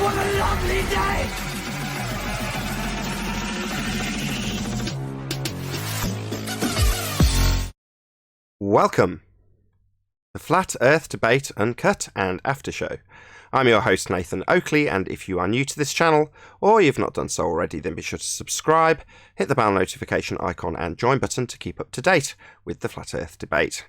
What a lovely day! Welcome. The Flat Earth Debate Uncut and After Show. I'm your host Nathan Oakley, and if you are new to this channel, or you've not done so already, then be sure to subscribe, hit the bell notification icon and join button to keep up to date with the Flat Earth Debate.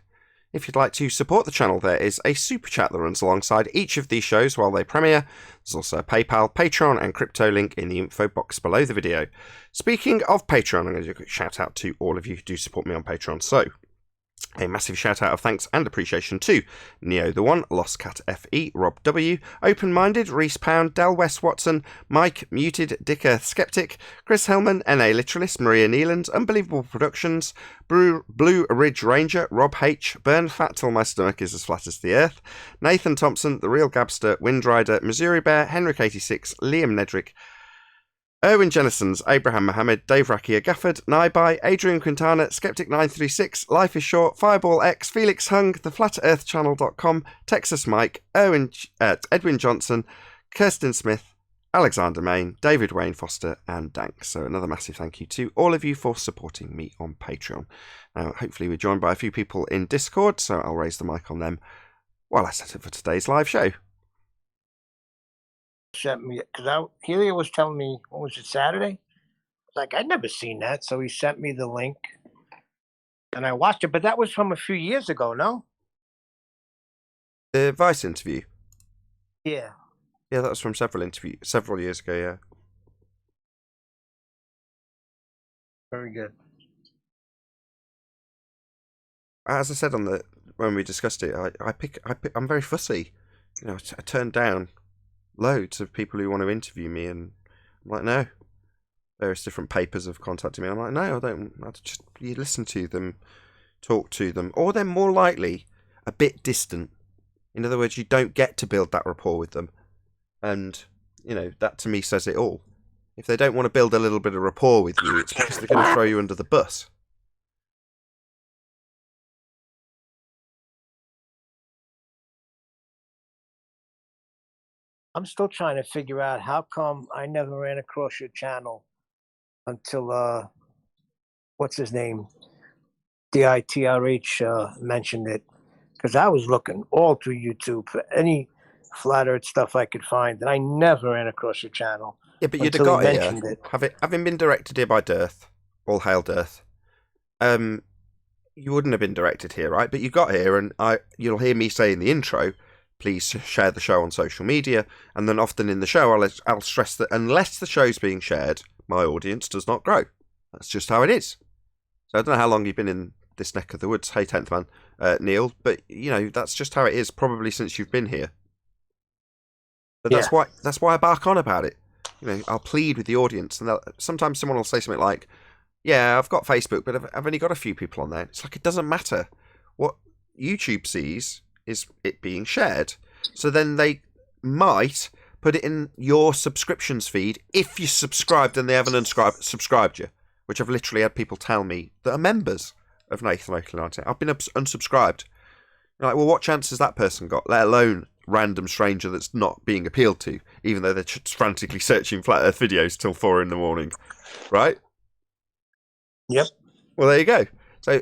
If you'd like to support the channel, there is a super chat that runs alongside each of these shows while they premiere. There's also a PayPal, Patreon and crypto link in the info box below the video. Speaking of Patreon, I'm going to do a quick shout out to all of you who do support me on Patreon. So, a massive shout out of thanks and appreciation to Neo the One, Lost Cat FE, Rob W, Open Minded, Reese Pound, Del West Watson, Mike, Muted, Dick Earth Skeptic, Chris Hellman, NA Literalist, Maria Nealand, Unbelievable Productions, Blue Ridge Ranger, Rob H, Burn Fat Till My Stomach Is As Flat As the Earth, Nathan Thompson, The Real Gabster, Windrider, Missouri Bear, Henrik86, Liam Nedrick, Erwin Jennisons, Abraham Mohammed, Dave Rakia Gafford, Naibai, Adrian Quintana, Skeptic936, Life is Short, Fireball X, Felix Hung, TheFlatEarthChannel.com, Texas Mike, Edwin Johnson, Kirsten Smith, Alexander Main, David Wayne Foster, and Dank. So another massive thank you to all of you for supporting me on Patreon. Now, hopefully we're joined by a few people in Discord, so I'll raise the mic on them while I set up for today's live show. Sent me because Helio was telling me, what was it, Saturday? I was like, I'd never seen that, so he sent me the link and I watched it, but that was from a few years ago, no? The Vice interview. Yeah, that was from several years ago. Yeah, very good. as I said when we discussed it, I'm very fussy. You know, I turned down loads of people who want to interview me, and I'm like, no. Various different papers have contacted me. I'm like, no, I don't. You listen to them, talk to them, or they're more likely a bit distant. In other words, you don't get to build that rapport with them, and you know that to me says it all. If they don't want to build a little bit of rapport with you, it's because they're going to throw you under the bus. I'm still trying to figure out how come I never ran across your channel until what's his name, DITRH mentioned it, because I was looking all through YouTube for any flat earth stuff I could find, and I never ran across your channel. Yeah, but you'd have got it. Having been directed here by Dearth, all hail Dearth. You wouldn't have been directed here, right? But you got here, and you'll hear me say in the intro, please share the show on social media, and then often in the show I'll stress that unless the show's being shared, my audience does not grow. That's just how it is. So I don't know how long you've been in this neck of the woods, hey 10th man, Neil, but you know that's just how it is. Probably since you've been here. But that's why I bark on about it. You know, I'll plead with the audience, and sometimes someone will say something like, "Yeah, I've got Facebook, but I've only got a few people on there." It's like it doesn't matter. What YouTube sees is it being shared. So then they might put it in your subscriptions feed if you subscribed and they haven't unsubscribed you, which I've literally had people tell me that are members of Nathan Oakley. I've been unsubscribed. You're like, well, what chance has that person got, let alone random stranger that's not being appealed to, even though they're just frantically searching Flat Earth videos till 4 a.m, right? Yep. Well, there you go. So,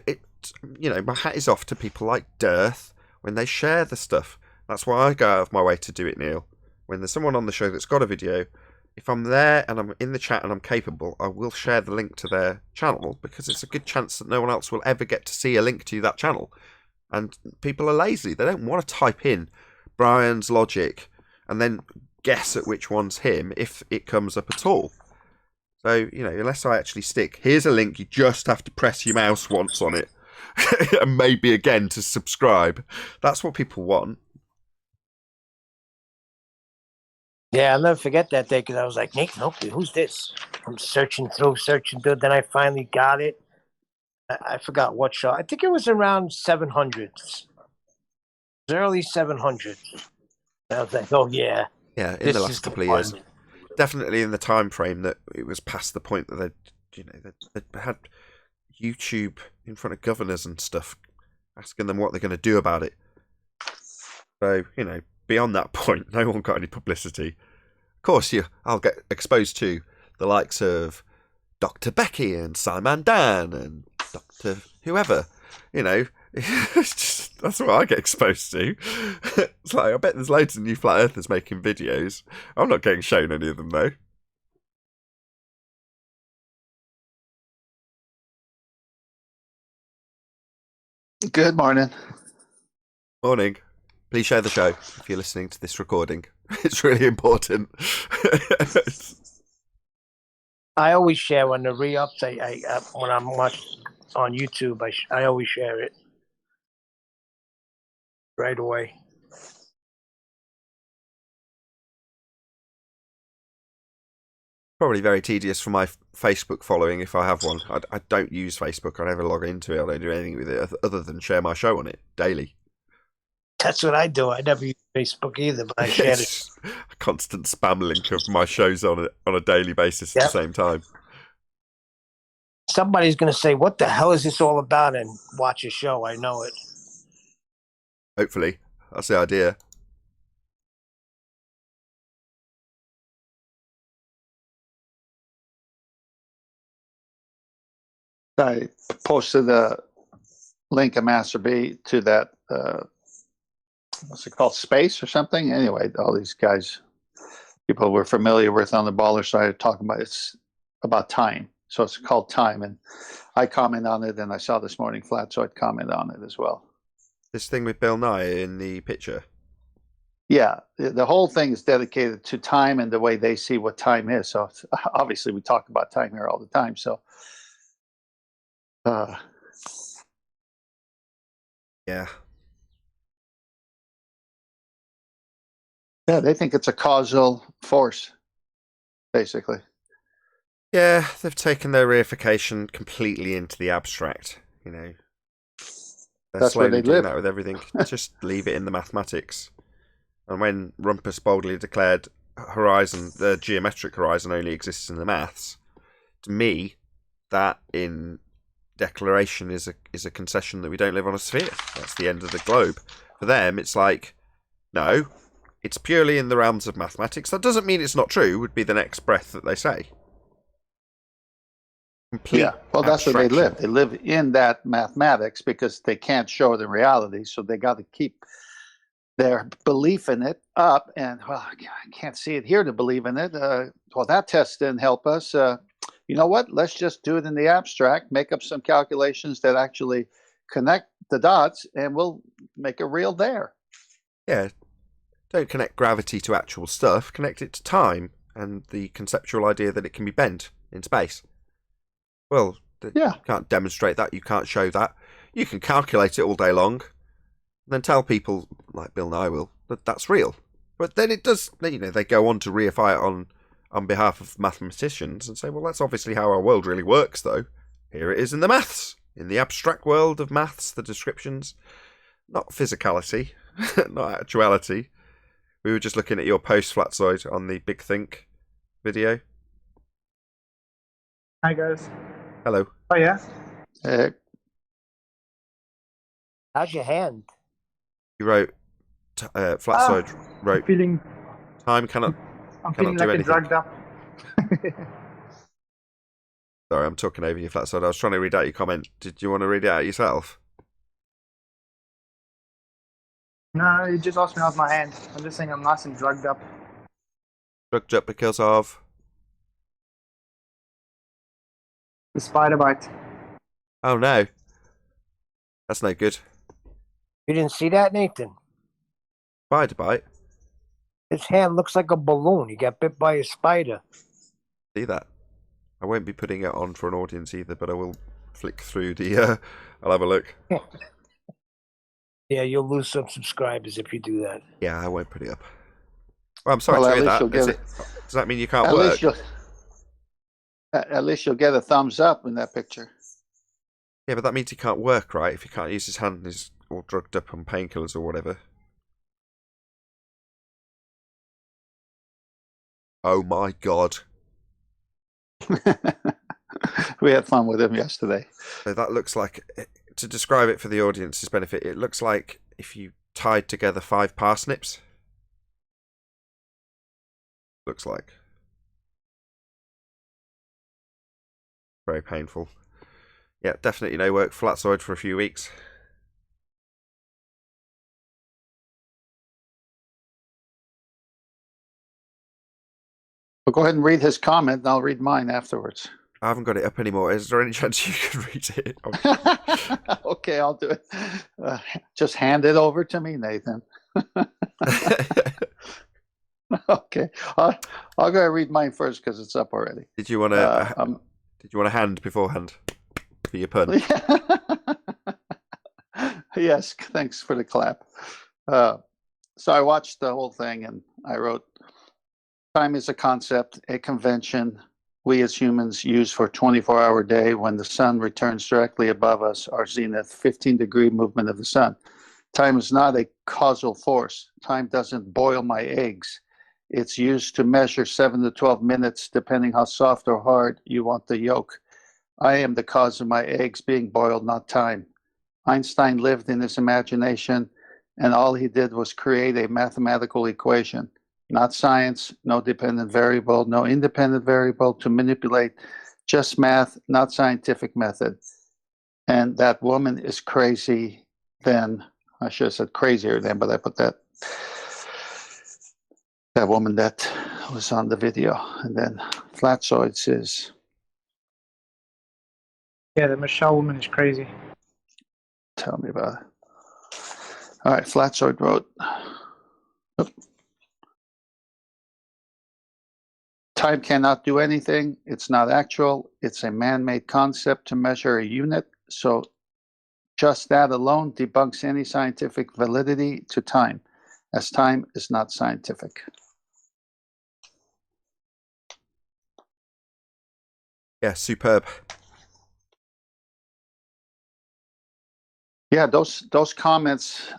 my hat is off to people like Dearth when they share the stuff. That's why I go out of my way to do it, Neil. When there's someone on the show that's got a video, if I'm there and I'm in the chat and I'm capable, I will share the link to their channel, because it's a good chance that no one else will ever get to see a link to that channel. And people are lazy. They don't want to type in Brian's Logic and then guess at which one's him if it comes up at all. So, unless I actually stick, here's a link, you just have to press your mouse once on it. And maybe again to subscribe. That's what people want. Yeah, I'll never forget that day, because I was like, Nathan Oakley, who's this? I'm searching through. Then I finally got it. I forgot what show. I think it was around 700s. It was early 700s. I was like, oh, yeah. Yeah, in the last couple of years. Definitely in the time frame that it was past the point that they had YouTube in front of governors and stuff, asking them what they're going to do about it. So, beyond that point, no one got any publicity. course, I'll get exposed to the likes of Dr. Becky and Simon Dan and Dr. whoever, that's what I get exposed to. It's like, I bet there's loads of new flat earthers making videos. I'm not getting shown any of them, though. Good morning. Morning. Please share the show if you're listening to this recording. It's really important. I always share when the re-ups. When I'm watching on YouTube, I always share it right away. Probably very tedious for my Facebook following if I have one. I don't use Facebook. I never log into it. I don't do anything with it other than share my show on it daily. That's what I do. I never use Facebook either, but I share it. A constant spam link of my shows on a daily basis at the same time. Somebody's going to say, what the hell is this all about? And watch a show. I know it. Hopefully. That's the idea. I posted a link of Master B to that, what's it called, Space or something? Anyway, all these guys, people we're familiar with on the baller side are talking about it's about time. So it's called Time. And I comment on it, and I saw this morning flat, so I'd comment on it as well. This thing with Bill Nye in the picture? Yeah, the whole thing is dedicated to time and the way they see what time is. So obviously we talk about time here all the time. So yeah, they think it's a causal force, basically. Yeah, they've taken their reification completely into the abstract. They're That's where they doing live. that with everything. Just leave it in the mathematics. And when Rumpus boldly declared the geometric horizon only exists in the maths, to me, that in declaration is a concession that we don't live on a sphere. That's the end of the globe. For them, it's like, no, it's purely in the realms of mathematics. That doesn't mean it's not true, would be the next breath that they say. Yeah, well, that's where they live. They live in that mathematics because they can't show the reality, so they got to keep their belief in it up. And, well, I can't see it here to believe in it. Well, that test didn't help us. You know what? Let's just do it in the abstract, make up some calculations that actually connect the dots, and we'll make it real there. Yeah, don't connect gravity to actual stuff, connect it to time and the conceptual idea that it can be bent in space. Well, you can't demonstrate that, you can't show that. You can calculate it all day long, and then tell people, like Bill Nye will, that that's real. But then it does, they go on to reify it on behalf of mathematicians and say, well, that's obviously how our world really works, though. Here it is in the maths, in the abstract world of maths, the descriptions, not physicality, not actuality. We were just looking at your post, Flatsoid, on the Big Think video. Hi, guys. Hello. Oh, yeah? How's your hand? You wrote, Flatsoid wrote, Feeling, time cannot I'm cannot feeling do like anything. drugged up. Sorry, I'm talking over you, Flatsoid. I was trying to read out your comment. Did you want to read it out yourself? No, you just asked me how's my hand. I'm just saying I'm nice and drugged up. Drugged up because of... The spider bite. Oh, no. That's no good. You didn't see that, Nathan? Spider bite? His hand looks like a balloon. He got bit by a spider. See that? I won't be putting it on for an audience either, but I will flick through the... I'll have a look. Yeah, you'll lose some subscribers if you do that. Yeah, I won't put it up. Well, I'm sorry to hear that. Does that mean you can't work? At least you'll get a thumbs up in that picture. Yeah, but that means he can't work, right? If he can't use his hand and he's all drugged up on painkillers or whatever. Oh my god. We had fun with him yesterday. So that looks like, to describe it for the audience's benefit, it looks like if you tied together 5 parsnips. looks like. Very painful. Yeah, definitely no work flatsoid for a few weeks. Well, go ahead and read his comment, and I'll read mine afterwards. I haven't got it up anymore. Is there any chance you can read it? Okay, I'll do it. Just hand it over to me, Nathan. Okay, I'll go ahead and read mine first because it's up already. Did you want to? Did you want a hand beforehand for your pun? Yes, thanks for the clap. So I watched the whole thing and I wrote, time is a concept, a convention we as humans use for a 24-hour day when the sun returns directly above us, our zenith, 15-degree movement of the sun. Time is not a causal force. Time doesn't boil my eggs. It's used to measure 7 to 12 minutes, depending how soft or hard you want the yolk. I am the cause of my eggs being boiled, not time. Einstein lived in his imagination, and all he did was create a mathematical equation. Not science, no dependent variable, no independent variable to manipulate, just math, not scientific method. And that woman is crazy then. I should have said crazier then, but I put that woman that was on the video. And then Flatsoid says, Yeah, the Michelle woman is crazy. tell me about it. All right, Flatsoid wrote, time cannot do anything. It's not actual. It's a man-made concept to measure a unit. So just that alone debunks any scientific validity to time, as time is not scientific. Yeah, superb. Yeah, those comments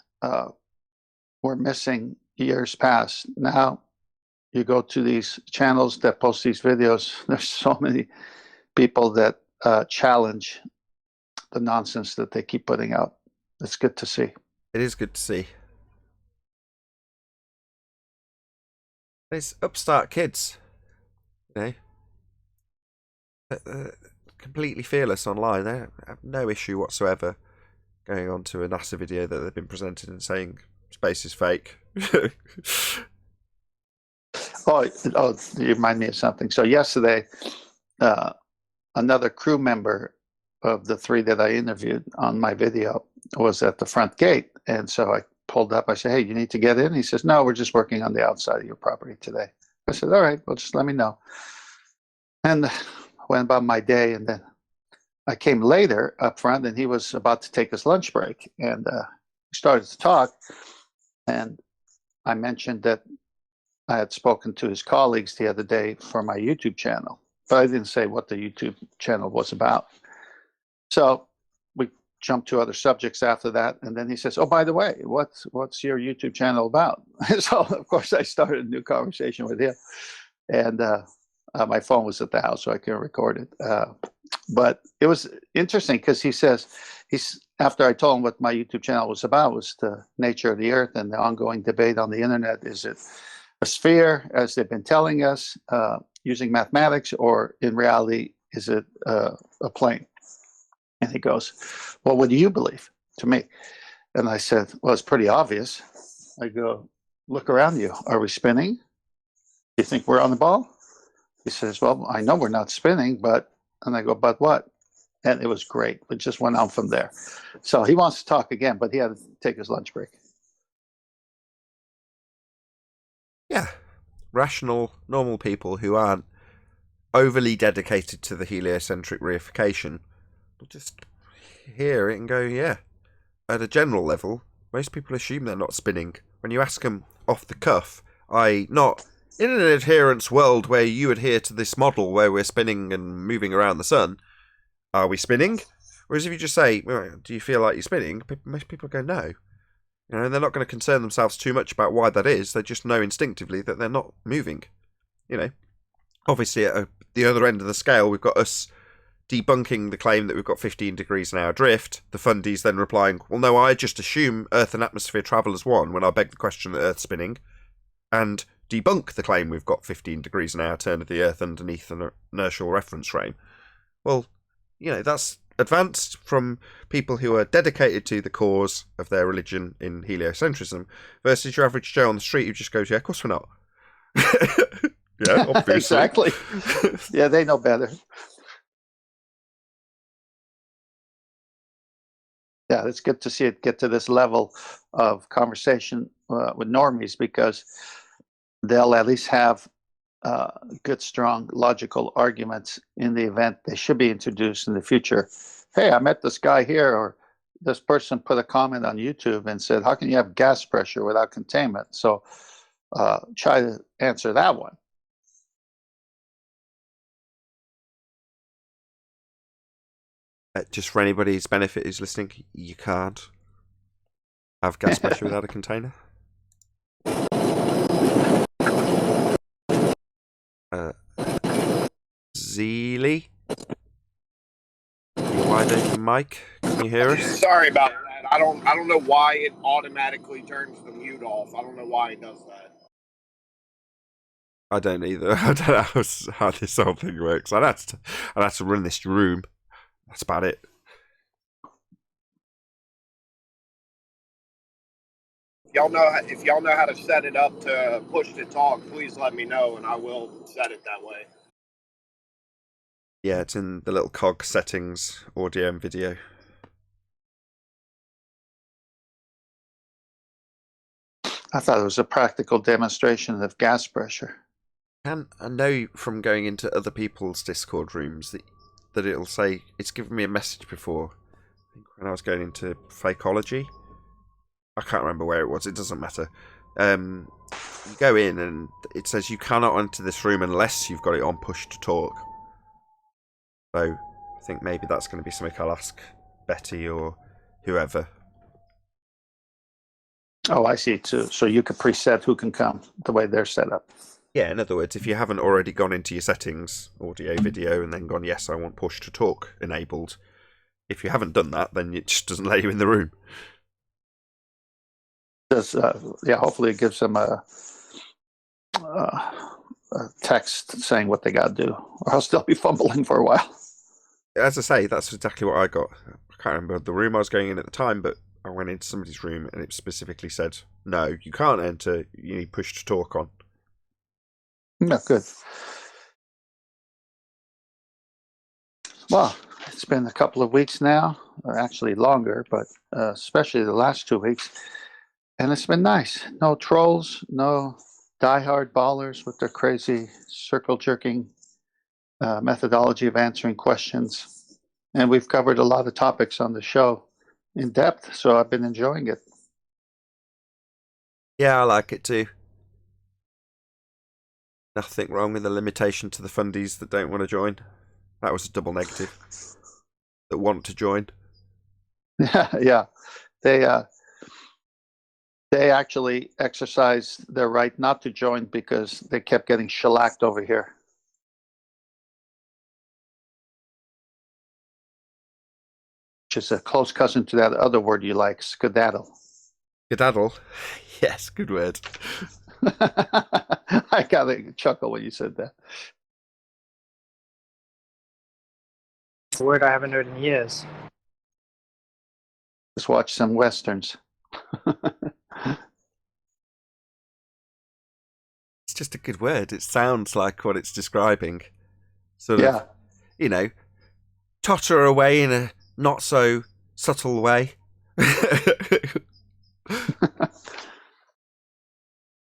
were missing years past. Now you go to these channels that post these videos, there's so many people that challenge the nonsense that they keep putting out. It's good to see. It is good to see. It's upstart kids, you know. Completely fearless online. They have no issue whatsoever going on to a NASA video that they've been presented and saying space is fake. Oh, you remind me of something. So yesterday, another crew member of the 3 that I interviewed on my video was at the front gate. And so I pulled up. I said, hey, you need to get in? He says, no, we're just working on the outside of your property today. I said, all right, well, just let me know. And went about my day. And then I came later up front, and he was about to take his lunch break. And we started to talk. And I mentioned that I had spoken to his colleagues the other day for my YouTube channel, but I didn't say what the YouTube channel was about. So we jumped to other subjects after that, and then he says, oh, by the way, what's your YouTube channel about? So, of course, I started a new conversation with him, and my phone was at the house, so I couldn't record it. But it was interesting because he says, after I told him what my YouTube channel was about, was the nature of the Earth and the ongoing debate on the internet. Is it a sphere, as they've been telling us, using mathematics, or in reality, is it a plane? And he goes, well, what do you believe? To me. And I said, well, it's pretty obvious. I go, look around you. Are we spinning? You think we're on the ball? He says, well, I know we're not spinning, but, and I go, but what? And it was great. It just went on from there. So he wants to talk again, but he had to take his lunch break. Yeah, rational, normal people who aren't overly dedicated to the heliocentric reification will just hear it and go, yeah. At a general level, most people assume they're not spinning. When you ask them off the cuff, i.e. not in an adherence world where you adhere to this model where we're spinning and moving around the sun, are we spinning? Whereas if you just say, well, do you feel like you're spinning? Most people go, no. You know, and they're not going to concern themselves too much about why that is. They just know instinctively that they're not moving. You know, obviously at the other end of the scale, we've got us debunking the claim that we've got 15 degrees an hour drift. The fundies then replying, well, no, I just assume Earth and atmosphere travel as one when I beg the question that Earth's spinning. And debunk the claim we've got 15 degrees an hour turn of the Earth underneath an inertial reference frame. Well, that's advanced from people who are dedicated to the cause of their religion in heliocentrism versus your average Joe on the street who just goes, yeah, of course we're not. Yeah, obviously. Exactly. Yeah, they know better. Yeah, it's good to see it get to this level of conversation with normies, because they'll at least have good, strong, logical arguments in the event they should be introduced in the future. Hey, I met this guy here, or this person put a comment on YouTube and said, how can you have gas pressure without containment? So try to answer that one. Just for anybody's benefit who's listening, you can't have gas pressure without a container. Zeely? Wide open mic, can you hear us? Sorry about that. I don't know why it automatically turns the mute off. I don't know why it does that. I don't either. I don't know how this whole thing works. I'd have to run this room. That's about it. If y'all know how to set it up to push to talk, please let me know and I will set it that way. Yeah, it's in the little cog settings, audio and video. I thought it was a practical demonstration of gas pressure. And I know from going into other people's Discord rooms that it'll say, it's given me a message before. I think when I was going into Fakeology. I can't remember where it was, it doesn't matter. You go in and it says you cannot enter this room unless you've got it on push to talk. So I think maybe that's going to be something I'll ask Betty or whoever. Oh, I see too. So you could preset who can come the way they're set up. Yeah, in other words, if you haven't already gone into your settings, audio, video, and then gone, yes, I want push to talk enabled. If you haven't done that, then it just doesn't let you in the room. Hopefully it gives them a text saying what they got to do, or else they'll be fumbling for a while. As I say, that's exactly what I got. I can't remember the room I was going in at the time, but I went into somebody's room and it specifically said, no, you can't enter, you need push to talk on. No, good. Well, it's been a couple of weeks now, or actually longer, but especially the last 2 weeks. And it's been nice. No trolls, no diehard ballers with their crazy circle-jerking methodology of answering questions. And we've covered a lot of topics on the show in depth, so I've been enjoying it. Yeah, I like it too. Nothing wrong with the limitation to the fundies that don't want to join. That was a double negative. That want to join. Yeah. They actually exercised their right not to join because they kept getting shellacked over here. Which is a close cousin to that other word you like, skedaddle. Skedaddle? Yes, good word. I got a chuckle when you said that. It's a word I haven't heard in years. Just watch some westerns. It's just a good word. It sounds like what it's describing. Sort of, totter away in a not so subtle way.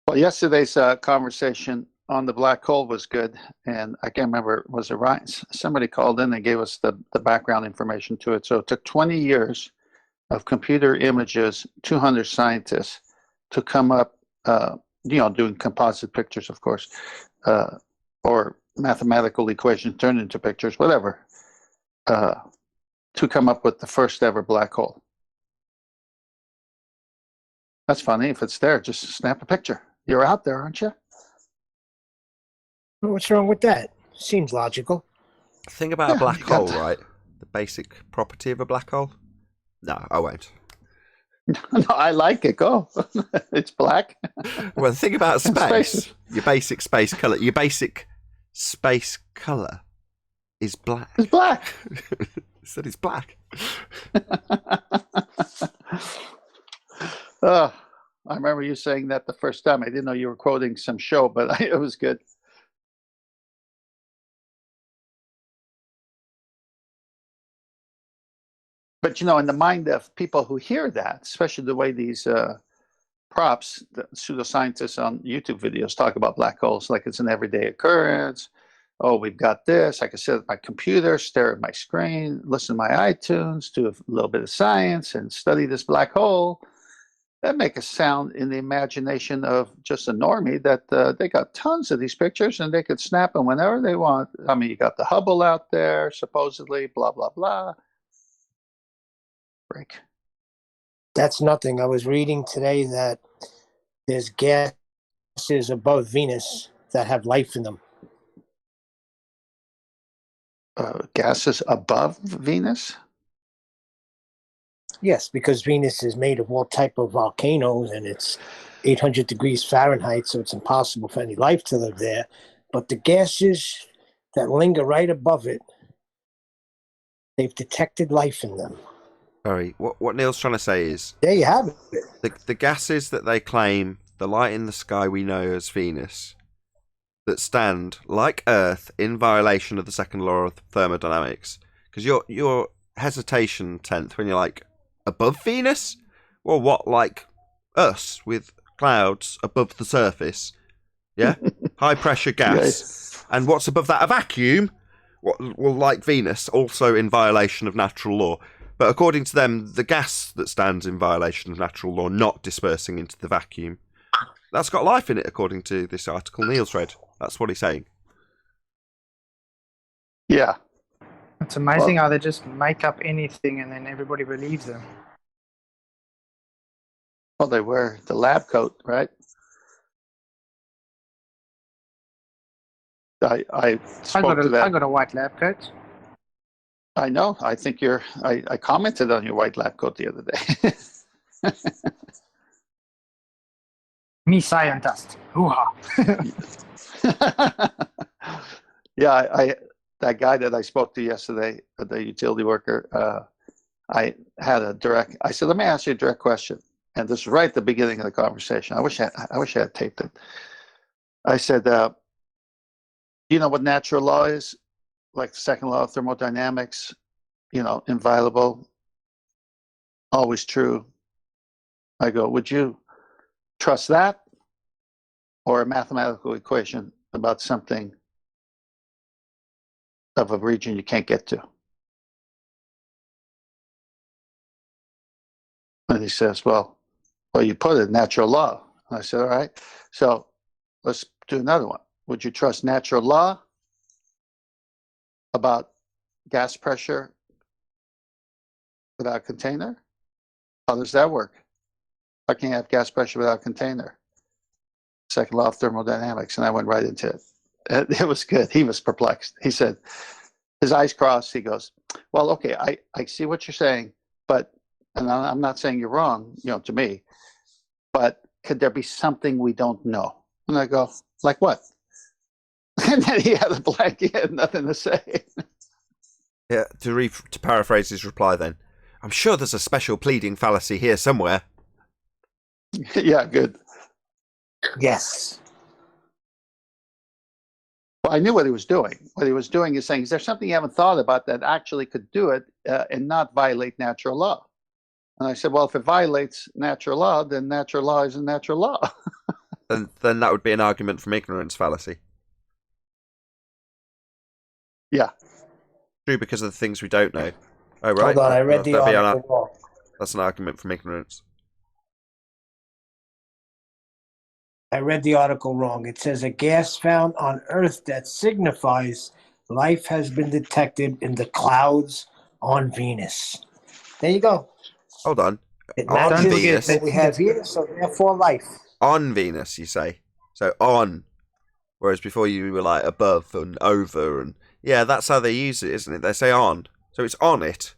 Well, yesterday's conversation on the black hole was good, and I can't remember, was it Ryan? Somebody called in and gave us the background information to it. So it took 20 years of computer images, 200 scientists to come up, doing composite pictures, of course, or mathematical equations turned into pictures, whatever, to come up with the first ever black hole. That's funny. If it's there, just snap a picture. You're out there, aren't you? What's wrong with that? Seems logical. Thing about a black hole, right? The basic property of a black hole? No, I won't. No, I like it. Go. It's black. Well, the thing about space, Space. your basic space color is black. It's black. Said it's black. Oh, I remember you saying that the first time. I didn't know you were quoting some show, but it was good. But in the mind of people who hear that, especially the way these props, the pseudoscientists on YouTube videos talk about black holes like it's an everyday occurrence. Oh, we've got this. I can sit at my computer, stare at my screen, listen to my iTunes, do a little bit of science, and study this black hole. That make a sound in the imagination of just a normie that they got tons of these pictures and they could snap them whenever they want. I mean, you got the Hubble out there, supposedly, blah, blah, blah. Break. That's nothing. I was reading today that there's gases above Venus that have life in them. Gases above Venus? Yes, because Venus is made of all type of volcanoes, and it's 800 degrees Fahrenheit, so it's impossible for any life to live there. But the gases that linger right above it, they've detected life in them. Sorry, what Neil's trying to say is There you have it. the gases that they claim, the light in the sky we know as Venus, that stand like Earth in violation of the second law of thermodynamics. Because your hesitation, Tenth, when you're like above Venus, well, what, like us with clouds above the surface? Yeah, high pressure gas, Yes. and what's above that? A vacuum. Well, like Venus, also in violation of natural law. But according to them, the gas that stands in violation of natural law not dispersing into the vacuum, that's got life in it, according to this article Neil's read. That's what he's saying. Yeah. It's amazing how they just make up anything and then everybody believes them. Well, they wear the lab coat, right? I spoke to that. I got a white lab coat. I know. I think I commented on your white lab coat the other day. Me scientist. Hoo-ha. Yeah, that guy that I spoke to yesterday, the utility worker, I said, let me ask you a direct question. And this is right at the beginning of the conversation. I wish I had taped it. I said, do you know what natural law is? Like the second law of thermodynamics, inviolable, always true. I go, would you trust that or a mathematical equation about something of a region you can't get to? And he says, well, you put it natural law. And I said, all right, so let's do another one. Would you trust natural law about gas pressure without a container? How does that work? How can you have gas pressure without a container? Second law of thermodynamics. And I went right into it. It was good. He was perplexed. He said, his eyes crossed. He goes, well, okay, I see what you're saying, but, and I'm not saying you're wrong, to me, but could there be something we don't know? And I go, like what? And then he had a blank. He had nothing to say. Yeah, to paraphrase his reply then, I'm sure there's a special pleading fallacy here somewhere. Yeah, good. Yes. Well, I knew what he was doing. What he was doing is saying, is there something you haven't thought about that actually could do it and not violate natural law? And I said, well, if it violates natural law, then natural law isn't natural law. Then that would be an argument from ignorance fallacy. Yeah. True because of the things we don't know. Oh, right. Hold on, I read the article wrong. That's an argument from ignorance. I read the article wrong. It says a gas found on Earth that signifies life has been detected in the clouds on Venus. There you go. Hold on. It On matches Venus. what we have here, so therefore life. On Venus, you say. So on. Whereas before you were like above and over and yeah, that's how they use it, isn't it? They say on. So it's on it.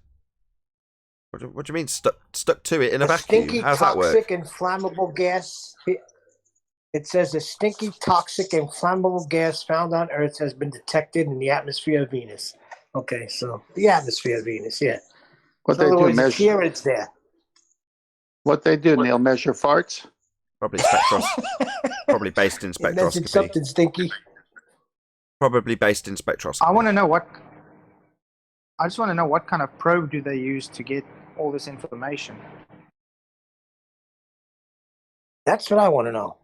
What do you mean stuck to it in a A vacuum? stinky, How's that work? toxic, and flammable gas. It says a stinky, toxic, and flammable gas found on Earth has been detected in the atmosphere of Venus. Okay, so the atmosphere of Venus, yeah. What So they in other do words, it's measure? here, it's there. What they do, Neil? Measure farts? Probably probably based in You mentioned spectroscopy. something stinky. Probably based in spectroscopy. I want to know what. I just want to know what kind of probe do they use to get all this information? That's what I want to know.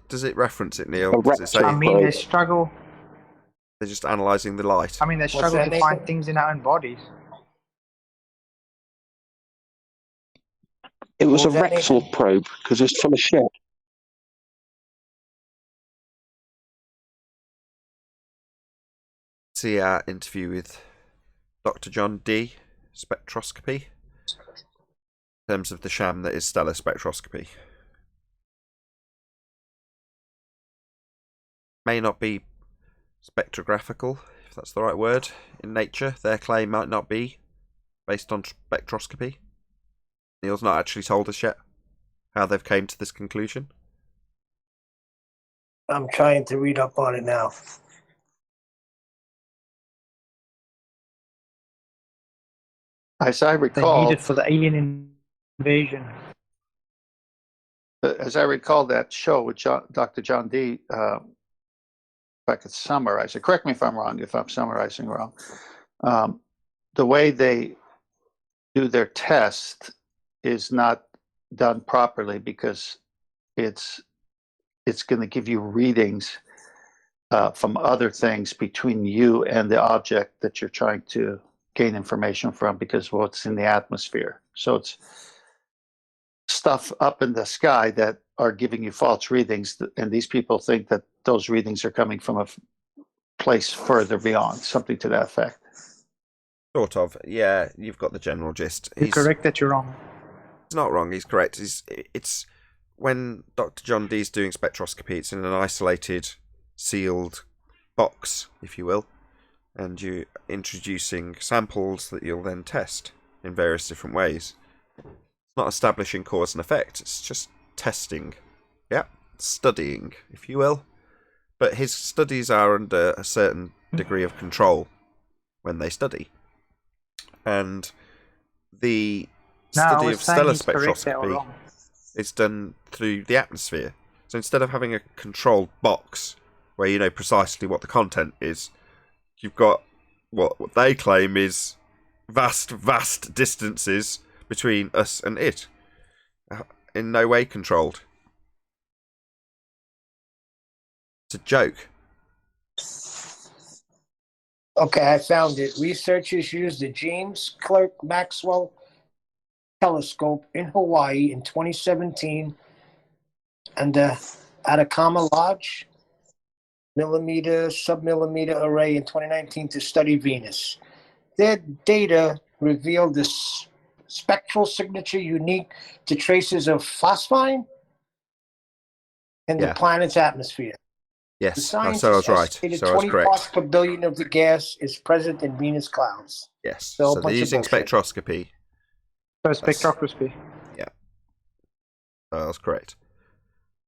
Does it reference it, Neil? A Does it say rectal I mean, they struggle. they're just analysing the light? I mean, they struggle that, to Nathan? find things in our own bodies. It was a What was that, rectal Nathan? probe because it's full of shit. See our interview with Dr. John D. Spectroscopy. In terms of the sham that is stellar spectroscopy. May not be spectrographical, if that's the right word, in nature. Their claim might not be based on spectroscopy. Neil's not actually told us yet how they've came to this conclusion. I'm trying to read up on it now. As I They recall, need it for the alien invasion. as I recall that show with Dr. John D. If I could summarize it, correct me if I'm wrong, if I'm summarizing wrong. The way they do their test is not done properly because it's going to give you readings from other things between you and the object that you're trying to gain information from, because what's in the atmosphere. So it's stuff up in the sky that are giving you false readings, and these people think that those readings are coming from a place further beyond, something to that effect. Sort of, yeah. You've got the general gist. You're correct that you're wrong. He's not wrong. He's correct. It's when Dr. John Dee's doing spectroscopy. It's in an isolated, sealed box, if you will, and you're introducing samples that you'll then test in various different ways. It's not establishing cause and effect. It's just testing. Yeah, studying, if you will. But his studies are under a certain degree of control when they study. And the study of stellar spectroscopy is done through the atmosphere. So instead of having a controlled box where you know precisely what the content is, you've got what they claim is vast distances between us and it. In no way controlled. It's a joke. Okay, I found it. Researchers used the James Clerk Maxwell telescope in Hawaii in 2017 and the Atacama Large submillimeter array in 2019 to study Venus. Their data revealed this spectral signature unique to traces of phosphine in the planet's atmosphere. Yes, So I was right. So I was 20 correct. parts per billion of the gas is present in Venus clouds. Yes, So so they're using spectroscopy. So spectroscopy. Yeah, so I was correct.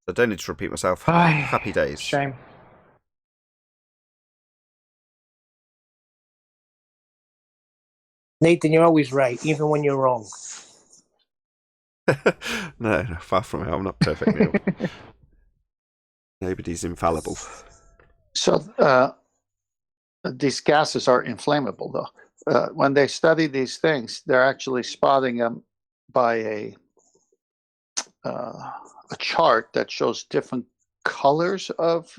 So I don't need to repeat myself. Ay, Happy days. Shame. Nathan, you're always right, even when you're wrong. No, far from it. I'm not perfect, Neil. Nobody's infallible. So these gases are inflammable, though. When they study these things, they're actually spotting them by a chart that shows different colors of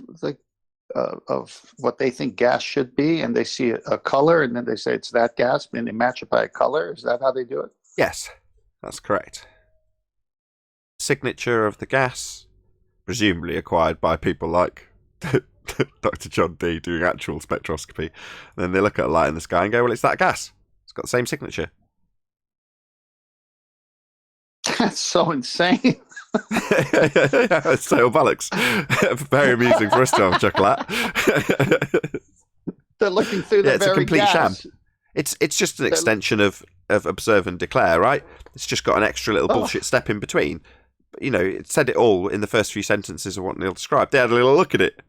what they think gas should be, and they see a color, and then they say it's that gas, and they match it by a color. Is that how they do it? Yes, that's correct. Signature of the gas, presumably acquired by people like Dr. John D doing actual spectroscopy. And then they look at a light in the sky and go, well, it's that gas. It's got the same signature. That's so insane. It's total bollocks. Very amusing for us to have a chuckle at. They're looking through the it's very a complete gas. sham. It's just an extension of of observe and declare, right? It's just got an extra little bullshit step in between. But, you know, it said it all in the first few sentences of what Neil described. They had a little look at it.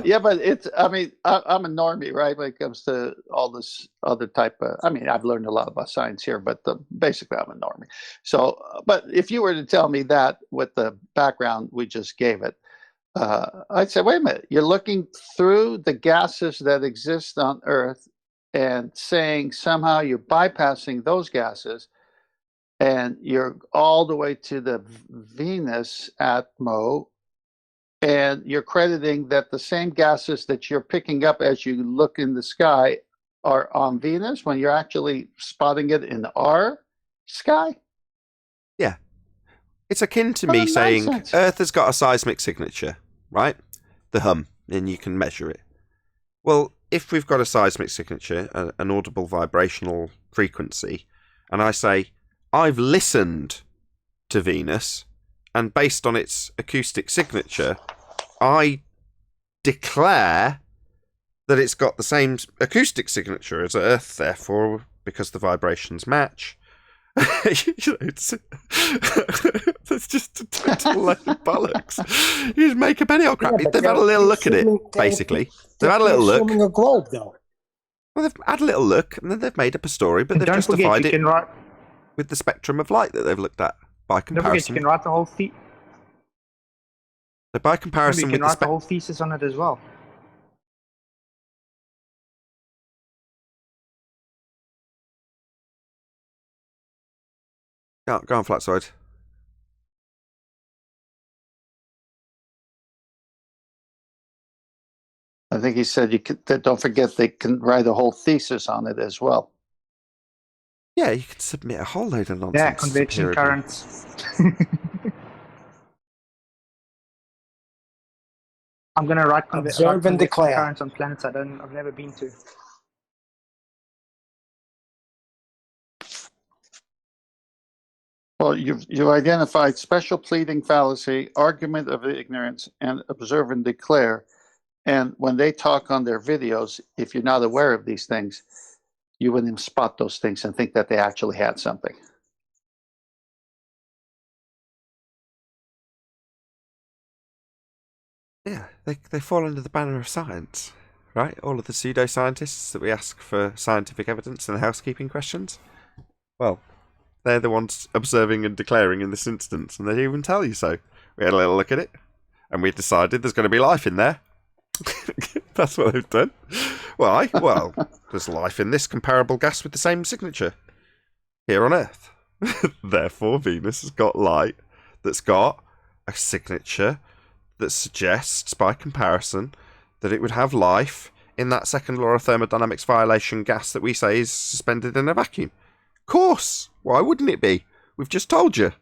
Yeah, but it's, I mean, I'm a normie, right, when it comes to all this other type of, I mean, I've learned a lot about science here, but basically I'm a normie. So, but if you were to tell me that with the background we just gave it, I'd say, wait a minute, you're looking through the gases that exist on Earth and saying somehow you're bypassing those gases and you're all the way to the Venus atmo, and you're crediting that the same gases that you're picking up as you look in the sky are on Venus when you're actually spotting it in our sky? Yeah. It's akin to me saying Earth has got a seismic signature, right? The hum, and you can measure it. Well, if we've got a seismic signature, an audible vibrational frequency, and I say, I've listened to Venus, and based on its acoustic signature, I declare that it's got the same acoustic signature as Earth, therefore, because the vibrations match. It's just a total load of bollocks. You just make up any old crap. Yeah, They've had a little look at it, basically. They've had a little look. Assuming a globe, though. Well, they've had a little look, and then they've made up a story, but they've justified it with the spectrum of light that they've looked at by comparison. Don't forget, you can write the whole So by comparison, you can write the whole thesis on it as well. Go on, Flatside. I think he said you could, don't forget they can write a whole thesis on it as well. Yeah, you could submit a whole load of nonsense. Yeah, convection currents. I'm gonna write observe and declare currents on planets I've never been to. Well, you've identified special pleading fallacy, argument of ignorance, and observe and declare. And when they talk on their videos, if you're not aware of these things, you wouldn't spot those things and think that they actually had something. Yeah, they fall under the banner of science, right? All of the pseudoscientists that we ask for scientific evidence and housekeeping questions. Well, they're the ones observing and declaring in this instance, and they even tell you so. We had a little look at it, and we decided there's going to be life in there. That's what they've done. Why? Well, there's life in this comparable gas with the same signature here on Earth. Therefore, Venus has got light that's got a signature that suggests, by comparison, that it would have life in that second law of thermodynamics violation gas that we say is suspended in a vacuum. Of course! Why wouldn't it be? We've just told you.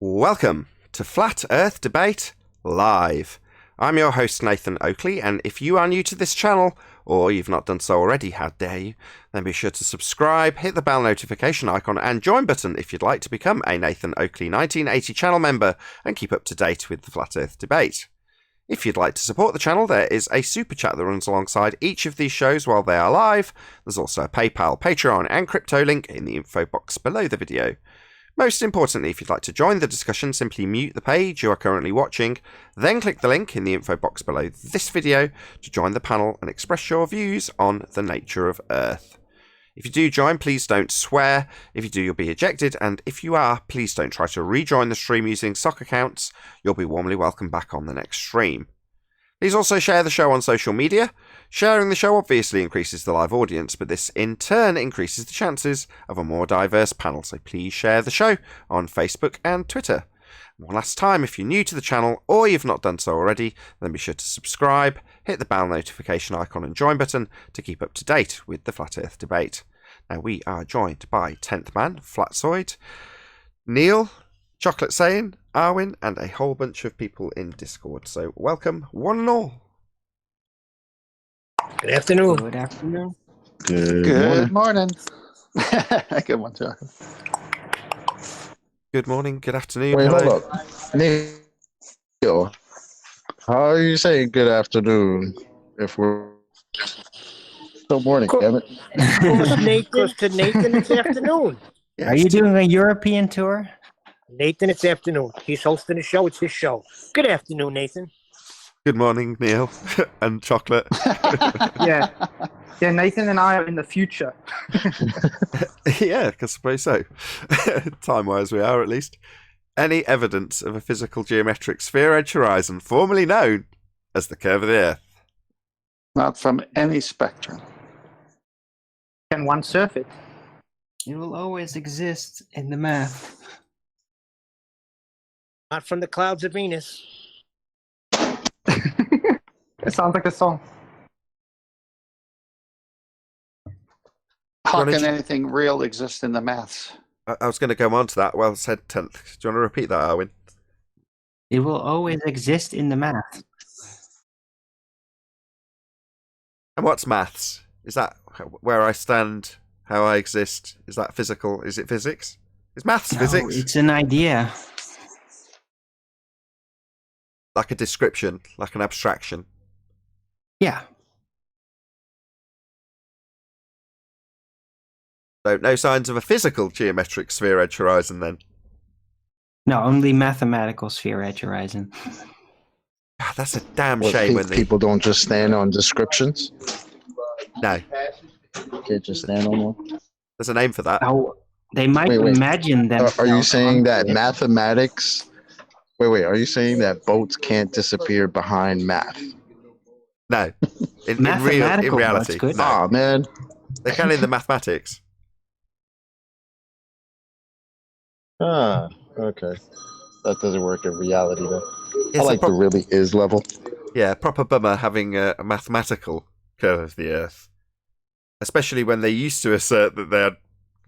Welcome to Flat Earth Debate Live. I'm your host Nathan Oakley, and if you are new to this channel, or you've not done so already, how dare you, then be sure to subscribe, hit the bell notification icon and join button if you'd like to become a Nathan Oakley 1980 channel member and keep up to date with the Flat Earth Debate. If you'd like to support the channel, there is a super chat that runs alongside each of these shows while they are live. There's also a PayPal, Patreon and crypto link in the info box below the video. Most importantly, if you'd like to join the discussion, simply mute the page you are currently watching, then click the link in the info box below this video to join the panel and express your views on the nature of Earth. If you do join, please don't swear. If you do, you'll be ejected. And if you are, please don't try to rejoin the stream using sock accounts. You'll be warmly welcomed back on the next stream. Please also share the show on social media. Sharing the show obviously increases the live audience, but this in turn increases the chances of a more diverse panel. So please share the show on Facebook and Twitter. One last time, if you're new to the channel or you've not done so already, then be sure to subscribe, hit the bell notification icon and join button to keep up to date with the Flat Earth debate. Now we are joined by 10th Man, Flatzoid, Neil, Chocolate Saying, Arwin, and a whole bunch of people in Discord. So welcome, one and all. Good afternoon. Good afternoon. Good morning. Good one, John. Good morning, good afternoon. Wait, hello. hold up. Neil, how are you saying good afternoon if we're still morning, damn it? Because to Nathan, it's afternoon. Yeah, Are you doing a European tour? Nathan, it's afternoon. He's hosting the show. It's his show. Good afternoon, Nathan. Good morning, Neil and Chocolate. Yeah. Yeah, Nathan and I are in the future. Yeah, I suppose so. Time-wise, we are at least. Any evidence of a physical geometric sphere-edge horizon, formerly known as the curve of the Earth? Not from any spectrum. Can one surf it? It will always exist in the math. Not from the clouds of Venus. It sounds like a song. How Johnny, can anything real exist in the maths? I was going to go on to that. Well said, 10th. Do you want to repeat that, Arwin? It will always exist in the math. And what's maths? Is that where I stand, how I exist? Is that physical? Is it physics? Is maths No, physics? it's an idea. Like a description, like an abstraction. Yeah. So no signs of a physical geometric sphere-edge horizon then? No, only mathematical sphere edge horizon. God, that's a damn What, shame when people don't just stand on descriptions? No, Can't just stand on one? there's a name for that. Oh, they might Wait. imagine them. Are you saying that mathematics... Wait, are you saying that boats can't disappear behind math? No. In Mathematical reality. boats could. No. Aw, man. They can in the mathematics. Ah, okay. That doesn't work in reality, though. It's I a like the really is level. Yeah, proper bummer having a mathematical curve of the Earth. Especially when they used to assert that they had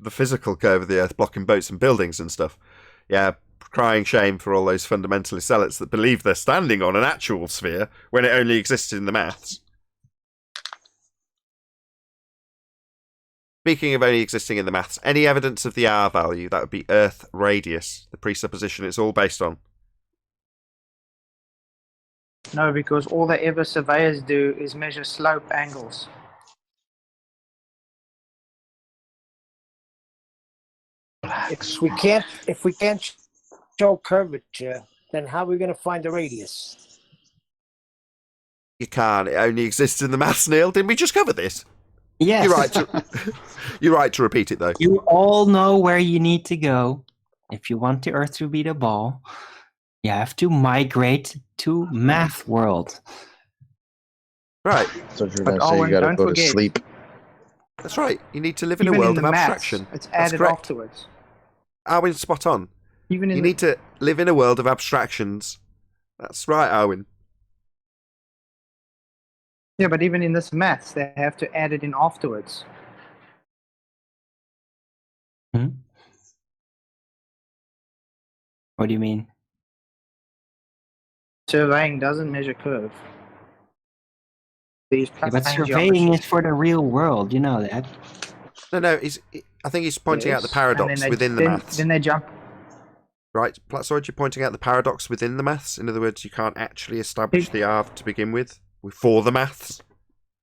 the physical curve of the Earth blocking boats and buildings and stuff. Yeah, crying shame for all those fundamentalist zealots that believe they're standing on an actual sphere when it only existed in the maths. Speaking of only existing in the maths, any evidence of the R value, that would be Earth radius, the presupposition it's all based on. No, because all that ever surveyors do is measure slope angles. If we can't show curvature, then how are we going to find the radius? You can't. It only exists in the maths, Neil. Didn't we just cover this? Yes. You're right. You're right to repeat it, though. You all know where you need to go. If you want the Earth to be the ball, you have to migrate to math world. Right. So if you're But going to say you Owen, got to don't go to forget- sleep. That's right. You need to live in Even a world in of the maths, abstraction. it's That's added correct. afterwards. Arwin, spot on. Even in You need to live in a world of abstractions. That's right, Arwin. Yeah, but even in this maths, they have to add it in afterwards. What do you mean? Surveying doesn't measure curve. These Yeah, but plane surveying geometry. is for the real world. You know that. No. I think he's pointing out the Yes, paradox and then within the then- maths. Then they jump. Right, Platzoid, you're pointing out the paradox within the maths. In other words, you can't actually establish the R to begin with for the maths.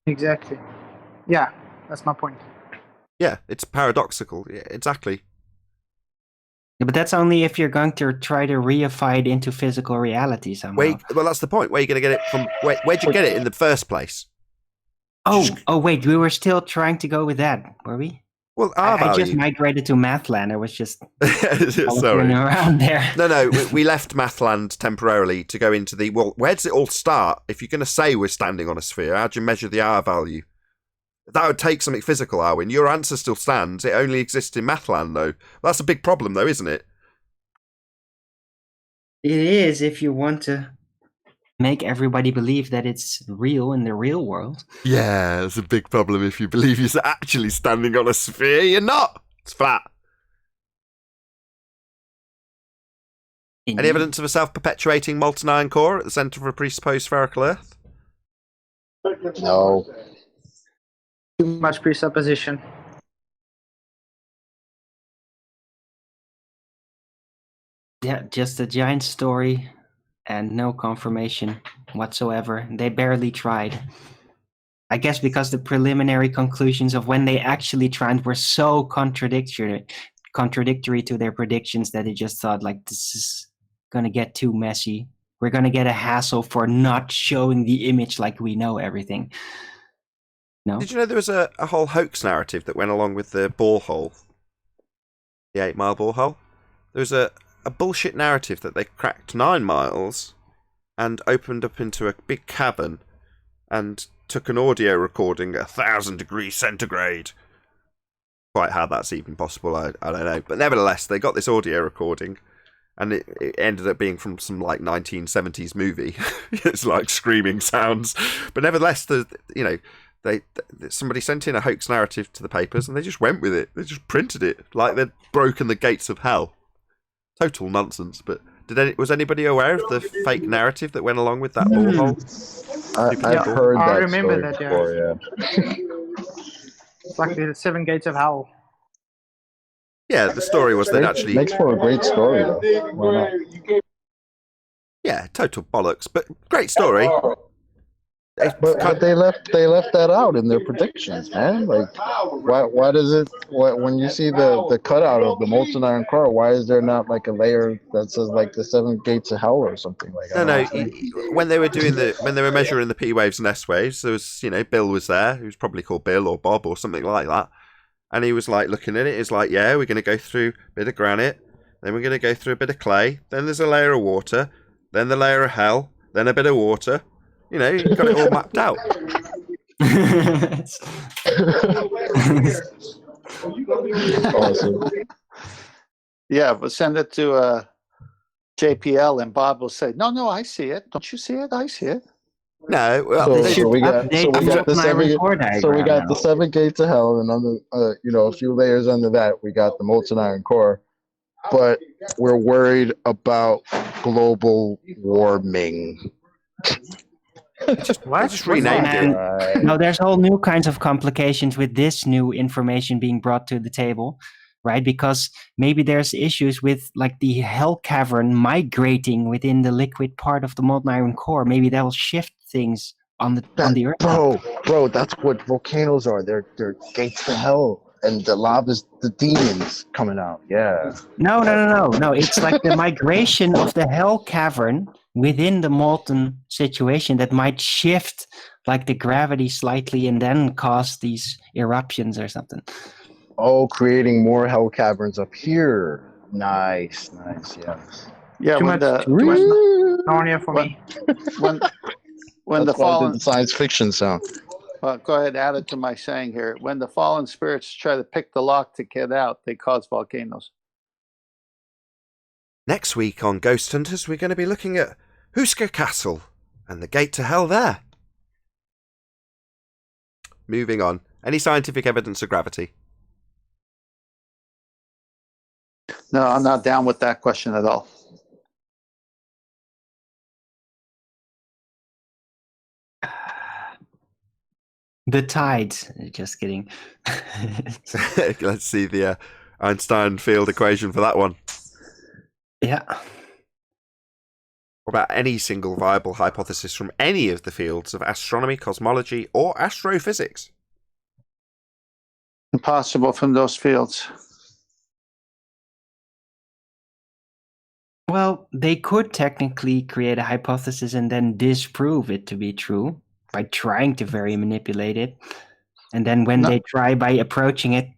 Exactly. Yeah, that's my point. Yeah, it's paradoxical. Yeah, exactly. Yeah, but that's only if you're going to try to reify it into physical reality somehow. Well, that's the point. Where are you going to get it from? Where'd you get it in the first place? Oh, wait, we were still trying to go with that, were we? Well, R I just value. migrated to Mathland. I was just Sorry. around there. No, we left Mathland temporarily to go into the, well, where does it all start? If you're going to say we're standing on a sphere, how do you measure the R value? That would take something physical, Arwin. Your answer still stands. It only exists in Mathland, though. That's a big problem, though, isn't it? It is if you want to make everybody believe that it's real in the real world. Yeah, it's a big problem if you believe you're actually standing on a sphere. You're not. It's flat. Any evidence of a self-perpetuating molten iron core at the centre of a presupposed spherical Earth? No. Too much presupposition. Yeah, just a giant story and no confirmation whatsoever. They barely tried. I guess because the preliminary conclusions of when they actually tried were so contradictory to their predictions that they just thought, like, this is going to get too messy. We're going to get a hassle for not showing the image like we know everything. No? Did you know there was a whole hoax narrative that went along with the borehole? The 8 Mile borehole? There was a bullshit narrative that they cracked 9 miles and opened up into a big cavern and took an audio recording at 1,000 degrees centigrade. Quite how that's even possible, I don't know. But nevertheless, they got this audio recording and it ended up being from some like 1970s movie. It's like screaming sounds. But nevertheless, somebody sent in a hoax narrative to the papers and they just went with it. They just printed it like they'd broken the gates of hell. Total nonsense. But was anybody aware of the fake narrative that went along with that borehole? I've heard that. I remember story that. before, yeah. It's like the 7 gates of hell. Yeah, the story was they'd actually... Makes for a great story, though. Why not? Yeah, total bollocks, but great story. But they left that out in their predictions, man. Like, why does it? When you see the cutout of the molten iron core, why is there not like a layer that says like the 7 gates of hell or something like that? No. When they were measuring the P waves and S waves, there was Bill was there, who was probably called Bill or Bob or something like that, and he was like looking at it. He's like, yeah, we're going to go through a bit of granite, then we're going to go through a bit of clay, then there's a layer of water, then the layer of hell, then a bit of water. You got it all mapped out. Awesome. Yeah, but send it to JPL and Bob will say, no, I see it. Don't you see it? I see it. No, well, so we got the 7 gates of hell, and on the a few layers under that we got the molten iron core. But we're worried about global warming. I just renamed it. No, there's all new kinds of complications with this new information being brought to the table, right? Because maybe there's issues with like the hell cavern migrating within the liquid part of the molten iron core. Maybe that will shift things on the Earth. Bro, that's what volcanoes are. They're gates to hell, and the lava's the demons coming out. Yeah. No. It's like the migration of the hell cavern within the molten situation that might shift like the gravity slightly and then cause these eruptions or something. Oh, creating more hell caverns up here. Nice, yeah. Yeah, Too when much Narnia for me. When the fallen science fiction sound. Well, go ahead, add it to my saying here. When the fallen spirits try to pick the lock to get out, they cause volcanoes. Next week on Ghost Hunters, we're going to be looking at Husker Castle and the gate to hell there. Moving on. Any scientific evidence of gravity? No, I'm not down with that question at all. The tides. Just kidding. Let's see the Einstein field equation for that one. Yeah. What about any single viable hypothesis from any of the fields of astronomy, cosmology, or astrophysics? Impossible from those fields. Well, they could technically create a hypothesis and then disprove it to be true by trying to very manipulate it. And then when they try by approaching it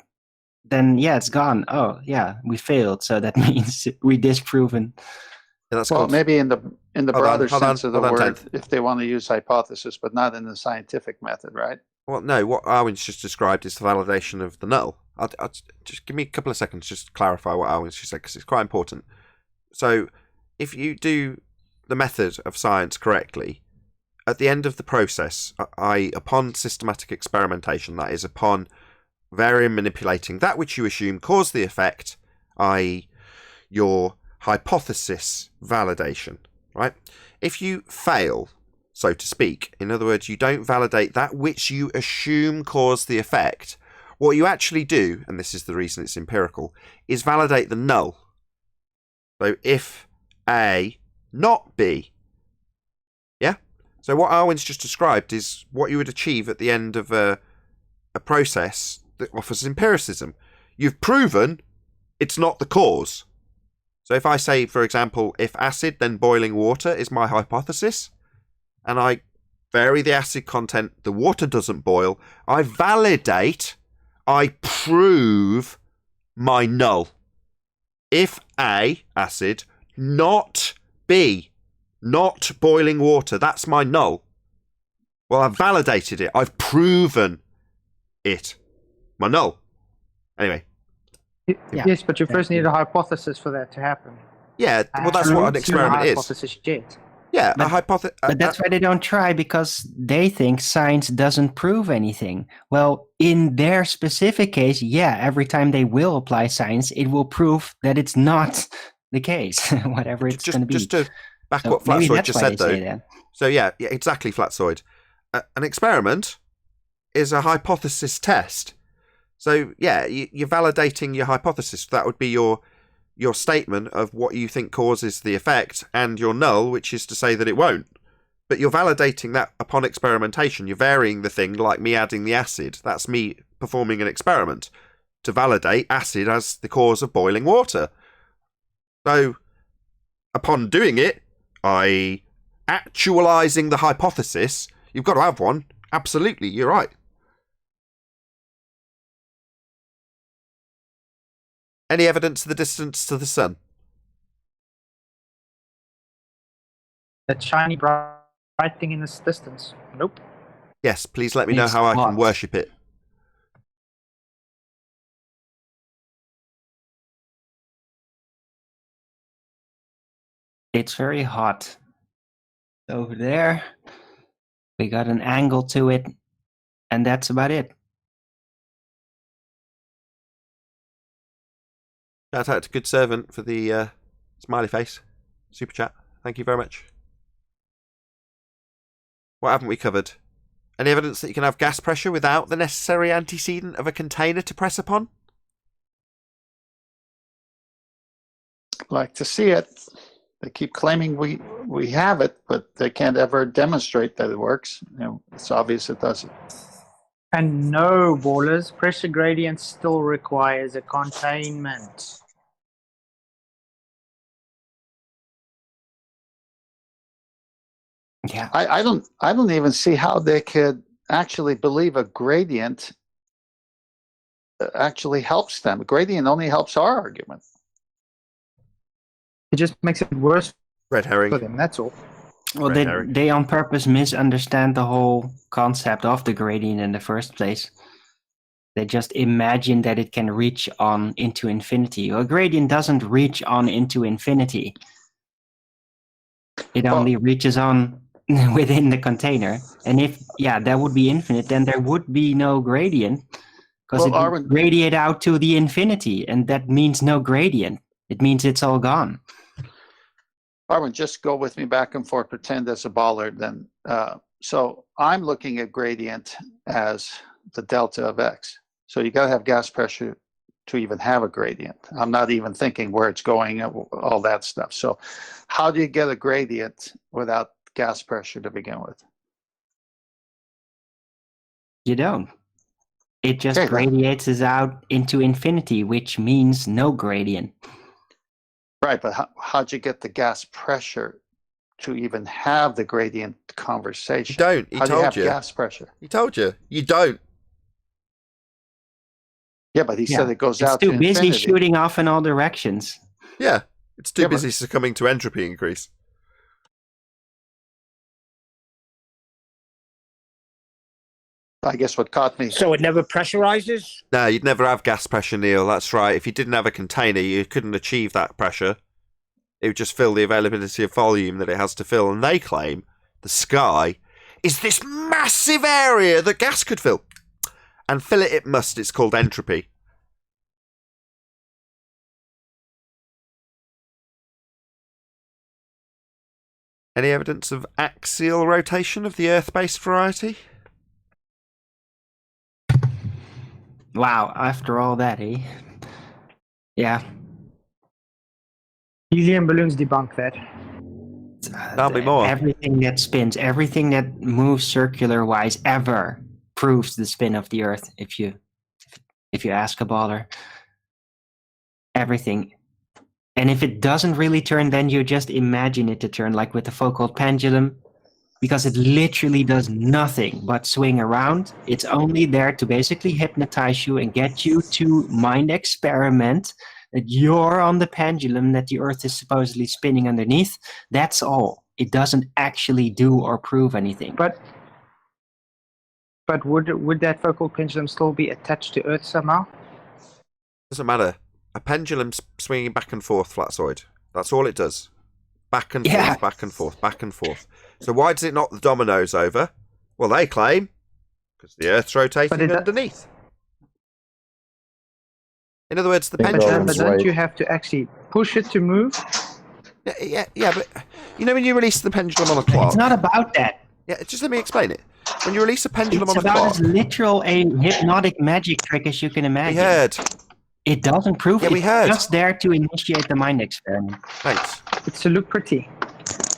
then yeah, it's gone. Oh yeah, we failed. So that means we disproven. Yeah, that's Well, called, maybe in the broader sense of the hold on, word, Tenth. if they want to use hypothesis, but not in the scientific method, right? Well, no, what Arwen's just described is the validation of the null. I'll just give me a couple of seconds just to clarify what Arwen's just said, because it's quite important. So, if you do the method of science correctly, at the end of the process, upon systematic experimentation, that is, upon varying manipulating that which you assume caused the effect, i.e., your hypothesis validation, right? If you fail, so to speak, in other words, you don't validate that which you assume caused the effect, what you actually do, and this is the reason it's empirical, is validate the null. So if A, not B. Yeah? So what Arwen's just described is what you would achieve at the end of a process that offers empiricism. You've proven it's not the cause. So if I say, for example, if acid, then boiling water is my hypothesis, and I vary the acid content, the water doesn't boil, I validate, I prove my null. If A, acid, not B, not boiling water, that's my null. Well, I've validated it. I've proven it. My null. Anyway. Yeah. Yes, but you first need a hypothesis for that to happen. Yeah, well, that's what an experiment is. Hypothesis yet. Yeah, But- a hypothesis. But that's why they don't try, because they think science doesn't prove anything. Well, in their specific case, yeah, every time they will apply science, it will prove that it's not the case, whatever it's going to be. Just to back So what maybe Flatsoid that's just why said, they say though. that. So yeah, exactly, Flatsoid. An experiment is a hypothesis test. So yeah, you're validating your hypothesis. That would be your statement of what you think causes the effect, and your null, which is to say that it won't. But you're validating that upon experimentation. You're varying the thing, like me adding the acid. That's me performing an experiment to validate acid as the cause of boiling water. So upon doing it, i.e. actualizing the hypothesis, you've got to have one. Absolutely, you're right. Any evidence of the distance to the sun? That shiny bright thing in this distance. Nope. Yes, please let me know It's how I hot. can worship it. It's very hot. Over there, we got an angle to it, and that's about it. Shout out to Good Servant for the smiley face. Super chat. Thank you very much. What haven't we covered? Any evidence that you can have gas pressure without the necessary antecedent of a container to press upon? Like to see it. They keep claiming we have it, but they can't ever demonstrate that it works. You know, it's obvious it doesn't. And no, ballers, pressure gradient still requires a containment. Yeah. I don't even see how they could actually believe a gradient actually helps them. A gradient only helps our argument. It just makes it worse Red herring. for them, that's all. Well, Red herring. they on purpose misunderstand the whole concept of the gradient in the first place. They just imagine that it can reach on into infinity. A gradient doesn't reach on into infinity. It only reaches on within the container. And if, that would be infinite, then there would be no gradient. Because Well, it would radiate out to the infinity, and that means no gradient. It means it's all gone. Arwen, just go with me back and forth, pretend as a baller. Then, so I'm looking at gradient as the delta of x. So you got to have gas pressure to even have a gradient. I'm not even thinking where it's going, all that stuff. So how do you get a gradient without gas pressure to begin with? You don't. It just Okay, radiates out into infinity, which means no gradient. Right, but how'd you get the gas pressure to even have the gradient conversation? You don't. He How do you told have you. gas pressure? He told you. You don't. Yeah, but he said it goes It's out too to busy infinity. shooting off in all directions. Yeah, it's too Yeah, but- busy succumbing to entropy increase. I guess what caught me. So it never pressurizes? No, you'd never have gas pressure, Neil. That's right. If you didn't have a container, you couldn't achieve that pressure. It would just fill the availability of volume that it has to fill. And they claim the sky is this massive area that gas could fill. And fill it must. It's called entropy. Any evidence of axial rotation of the Earth-based variety? Wow, after all that, eh? Yeah. Helium balloons debunk that. Tell me more. Everything that spins, everything that moves circular-wise ever proves the spin of the Earth. If you ask a baller, everything. And if it doesn't really turn, then you just imagine it to turn, like with the Foucault pendulum, because it literally does nothing but swing around. It's only there to basically hypnotize you and get you to mind experiment that you're on the pendulum, that the Earth is supposedly spinning underneath. That's all. It doesn't actually do or prove anything. But would that focal pendulum still be attached to Earth somehow? Doesn't matter. A pendulum's swinging back and forth, flatsoid. That's all it does. Back and forth, back and forth, back and forth. So why does it knock the dominoes over? Well, they claim because the Earth's rotating underneath. In other words, the pendulum. But don't you have to actually push it to move? Yeah, but you know when you release the pendulum on a clock. It's not about that. Yeah, just let me explain it. When you release a pendulum on a It's about clock. as literal a hypnotic magic trick as you can imagine. We heard. It doesn't prove Yeah, it. we heard. It's just there to initiate the mind experiment. Thanks. It's to look pretty.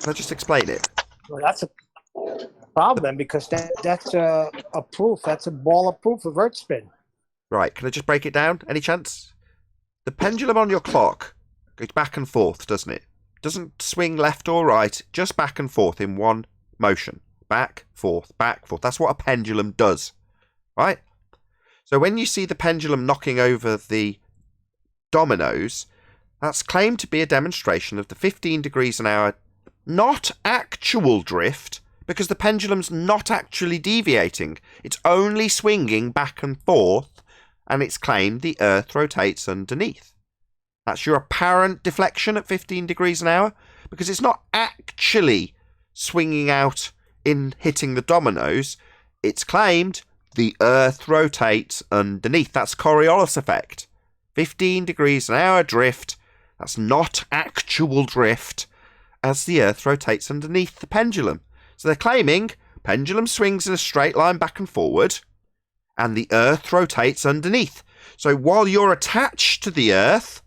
Can I just explain it? Well, that's a problem because that's a proof. That's a ball of proof of Earth spin. Right, can I just break it down? Any chance? The pendulum on your clock goes back and forth, doesn't it? Doesn't swing left or right, just back and forth in one motion. Back, forth, back, forth. That's what a pendulum does, right? So when you see the pendulum knocking over the dominoes, that's claimed to be a demonstration of the 15 degrees an hour, not actual drift, because the pendulum's not actually deviating. It's only swinging back and forth, and it's claimed the Earth rotates underneath. That's your apparent deflection at 15 degrees an hour, because it's not actually swinging out in hitting the dominoes. It's claimed the Earth rotates underneath. That's Coriolis effect. 15 degrees an hour drift. That's not actual drift as the Earth rotates underneath the pendulum. So they're claiming pendulum swings in a straight line back and forward and the Earth rotates underneath. So while you're attached to the Earth,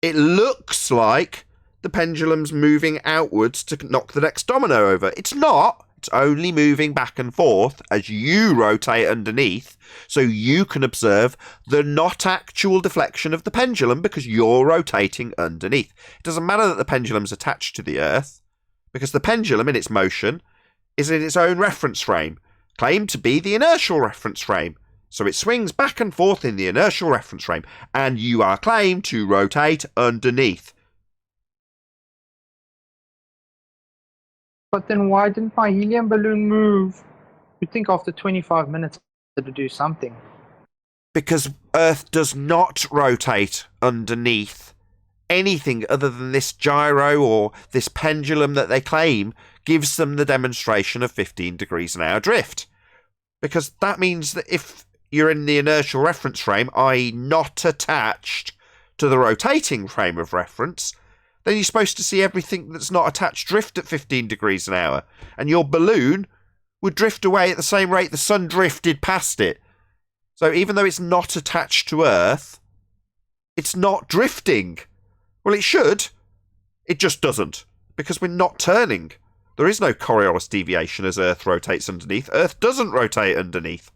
it looks like the pendulum's moving outwards to knock the next domino over. It's not. It's only moving back and forth as you rotate underneath, so you can observe the not actual deflection of the pendulum because you're rotating underneath. It doesn't matter that the pendulum's attached to the Earth, because the pendulum in its motion is in its own reference frame, claimed to be the inertial reference frame. So it swings back and forth in the inertial reference frame, and you are claimed to rotate underneath. But then why didn't my helium balloon move? You'd think after 25 minutes it would do something. Because Earth does not rotate underneath. Anything other than this gyro or this pendulum that they claim gives them the demonstration of 15 degrees an hour drift. Because that means that if you're in the inertial reference frame, i.e. not attached to the rotating frame of reference, then you're supposed to see everything that's not attached drift at 15 degrees an hour. And your balloon would drift away at the same rate the sun drifted past it. So even though it's not attached to Earth, it's not drifting. Well, it should. It just doesn't. Because we're not turning. There is no Coriolis deviation as Earth rotates underneath. Earth doesn't rotate underneath.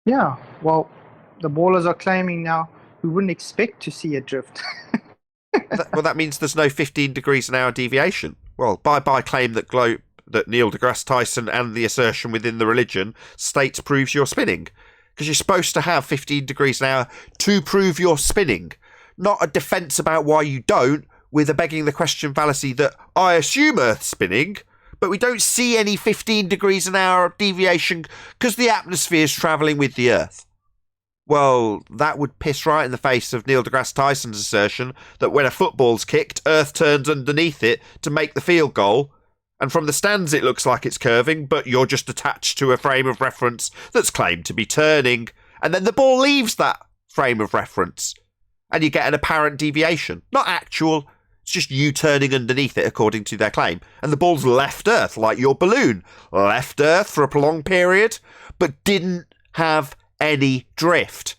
Yeah, well, the ballers are claiming now we wouldn't expect to see a drift. Well, that means there's no 15 degrees an hour deviation. Well, bye-bye claim that that Neil deGrasse Tyson and the assertion within the religion states proves you're spinning. Because you're supposed to have 15 degrees an hour to prove you're spinning, not a defence about why you don't, with a begging the question fallacy that I assume Earth's spinning, but we don't see any 15 degrees an hour deviation because the atmosphere's travelling with the Earth. Well, that would piss right in the face of Neil deGrasse Tyson's assertion that when a football's kicked, Earth turns underneath it to make the field goal, and from the stands it looks like it's curving, but you're just attached to a frame of reference that's claimed to be turning, and then the ball leaves that frame of reference, and you get an apparent deviation. Not actual, it's just you turning underneath it according to their claim. And the ball's left Earth, like your balloon. Left Earth for a prolonged period, but didn't have any drift.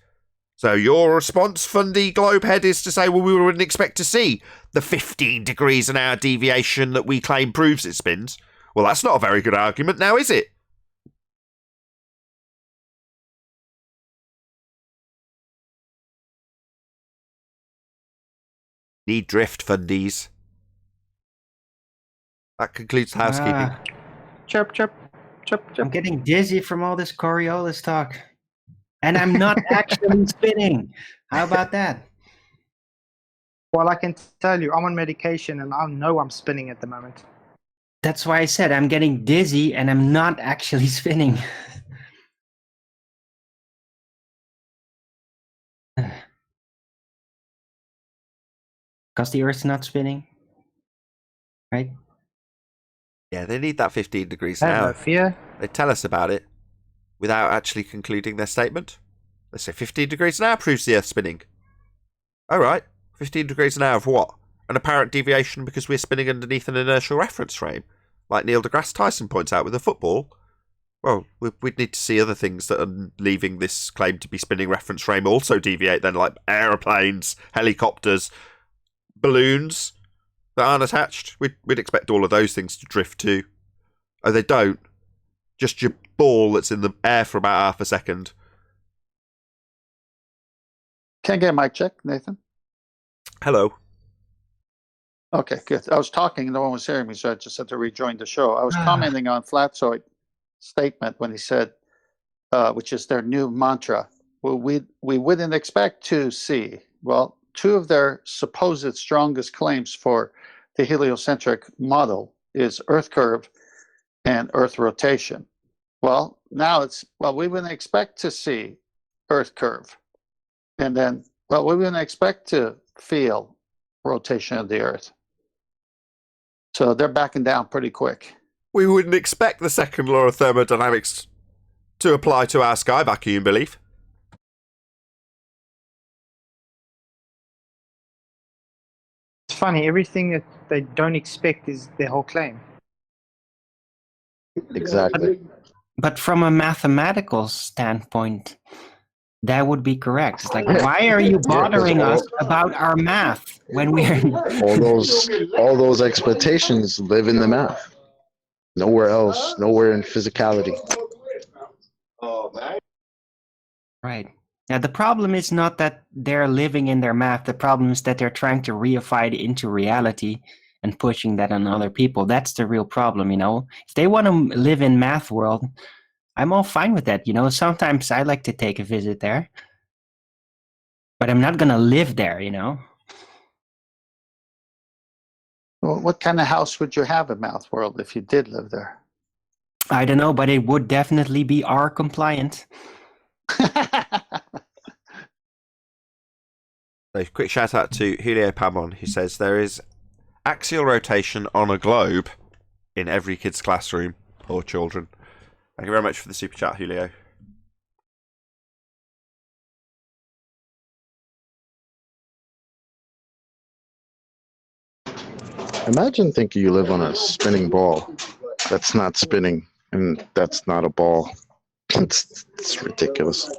So your response, Fundy Globehead, is to say, well, we wouldn't expect to see the 15 degrees an hour deviation that we claim proves it spins. Well, that's not a very good argument now, is it? Need drift, Fundies. That concludes the housekeeping. Chirp, chirp, chirp, I'm chirp. getting dizzy from all this Coriolis talk. And I'm not actually spinning. How about that? Well, I can tell you, I'm on medication and I know I'm spinning at the moment. That's why I said I'm getting dizzy and I'm not actually spinning. Because the Earth's not spinning, right? Yeah, they need that 15 degrees I an have no hour. fear. They tell us about it without actually concluding their statement. They say 15 degrees an hour proves the Earth spinning. All right, 15 degrees an hour of what? An apparent deviation because we're spinning underneath an inertial reference frame, like Neil deGrasse Tyson points out with the football. Well, we'd need to see other things that are leaving this claim to be spinning reference frame also deviate then, like aeroplanes, helicopters, balloons that aren't attached. We'd expect all of those things to drift too. Oh, they don't. Just your ball that's in the air for about half a second. Can I get a mic check, Nathan? Hello. Okay, good. I was talking and no one was hearing me, so I just had to rejoin the show. I was commenting on Flatzoid's statement when he said, which is their new mantra, well, we wouldn't expect to see. Well, two of their supposed strongest claims for the heliocentric model is Earth curve and Earth rotation. Well, now it's, well, we wouldn't expect to see Earth curve. And then, well, we wouldn't expect to feel rotation of the Earth. So they're backing down pretty quick. We wouldn't expect the second law of thermodynamics to apply to our sky vacuum belief. It's funny, everything that they don't expect is their whole claim. Exactly. But from a mathematical standpoint, that would be correct. It's like, why are you bothering us about our math when we're all those expectations live in the math. Nowhere else, nowhere in physicality. right? Now the problem is not that they're living in their math. The problem is that they're trying to reify it into reality and pushing that on other people. That's the real problem, you know. If they want to live in math world, I'm all fine with that, you know. Sometimes I like to take a visit there, but I'm not gonna live there, you know. Well, what kind of house would you have in Math World if you did live there? I don't know, but it would definitely be R compliant. A quick shout out to Julio Pamon, who says there is axial rotation on a globe in every kid's classroom or children. Thank you very much for the super chat, Julio. Imagine thinking you live on a spinning ball that's not spinning, and that's not a ball. It's ridiculous.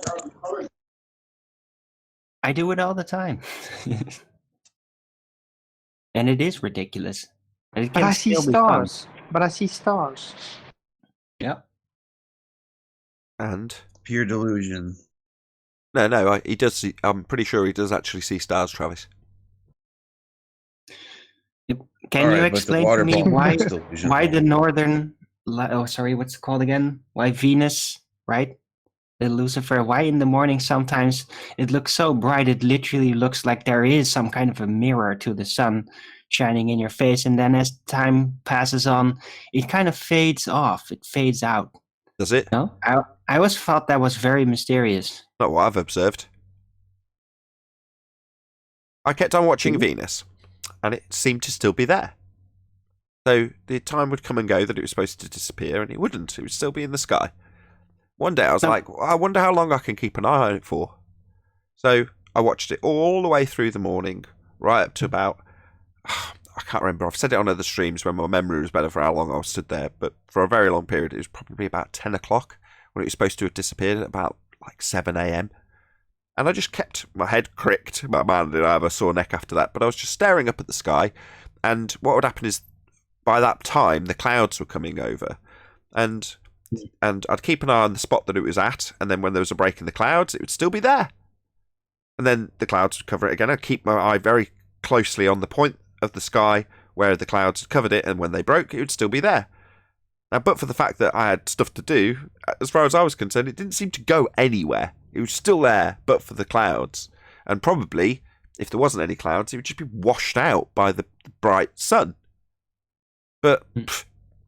I do it all the time. And it is ridiculous. It But can I see still be fun. stars. But I see stars. Yep. And Pure delusion. no, he does see. I'm pretty sure he does actually see stars, Travis. Can you explain to me why the northern sorry, what's it called again? Why Venus, right? The Lucifer. Why in the morning sometimes it looks so bright it literally looks like there is some kind of a mirror to the sun shining in your face, and then as time passes on, it kind of fades off. It fades out. Does it? No, I always thought that was very mysterious. Not what I've observed. I kept on watching Venus, and it seemed to still be there. So the time would come and go that it was supposed to disappear, and it wouldn't. It would still be in the sky. One day I was like, I wonder how long I can keep an eye on it for. So I watched it all the way through the morning, right up to about, I can't remember. I've said it on other streams when my memory was better for how long I was stood there, but for a very long period, it was probably about 10 o'clock when it was supposed to have disappeared at about like 7 a.m. And I just kept my head cricked. My man did I have a sore neck after that, but I was just staring up at the sky. And what would happen is by that time, the clouds were coming over. And I'd keep an eye on the spot that it was at, and then when there was a break in the clouds, it would still be there. And then the clouds would cover it again. I'd keep my eye very closely on the point of the sky where the clouds had covered it, and when they broke, it would still be there. Now, but for the fact that I had stuff to do, as far as I was concerned, it didn't seem to go anywhere. It was still there, but for the clouds. And probably, if there wasn't any clouds, it would just be washed out by the bright sun. But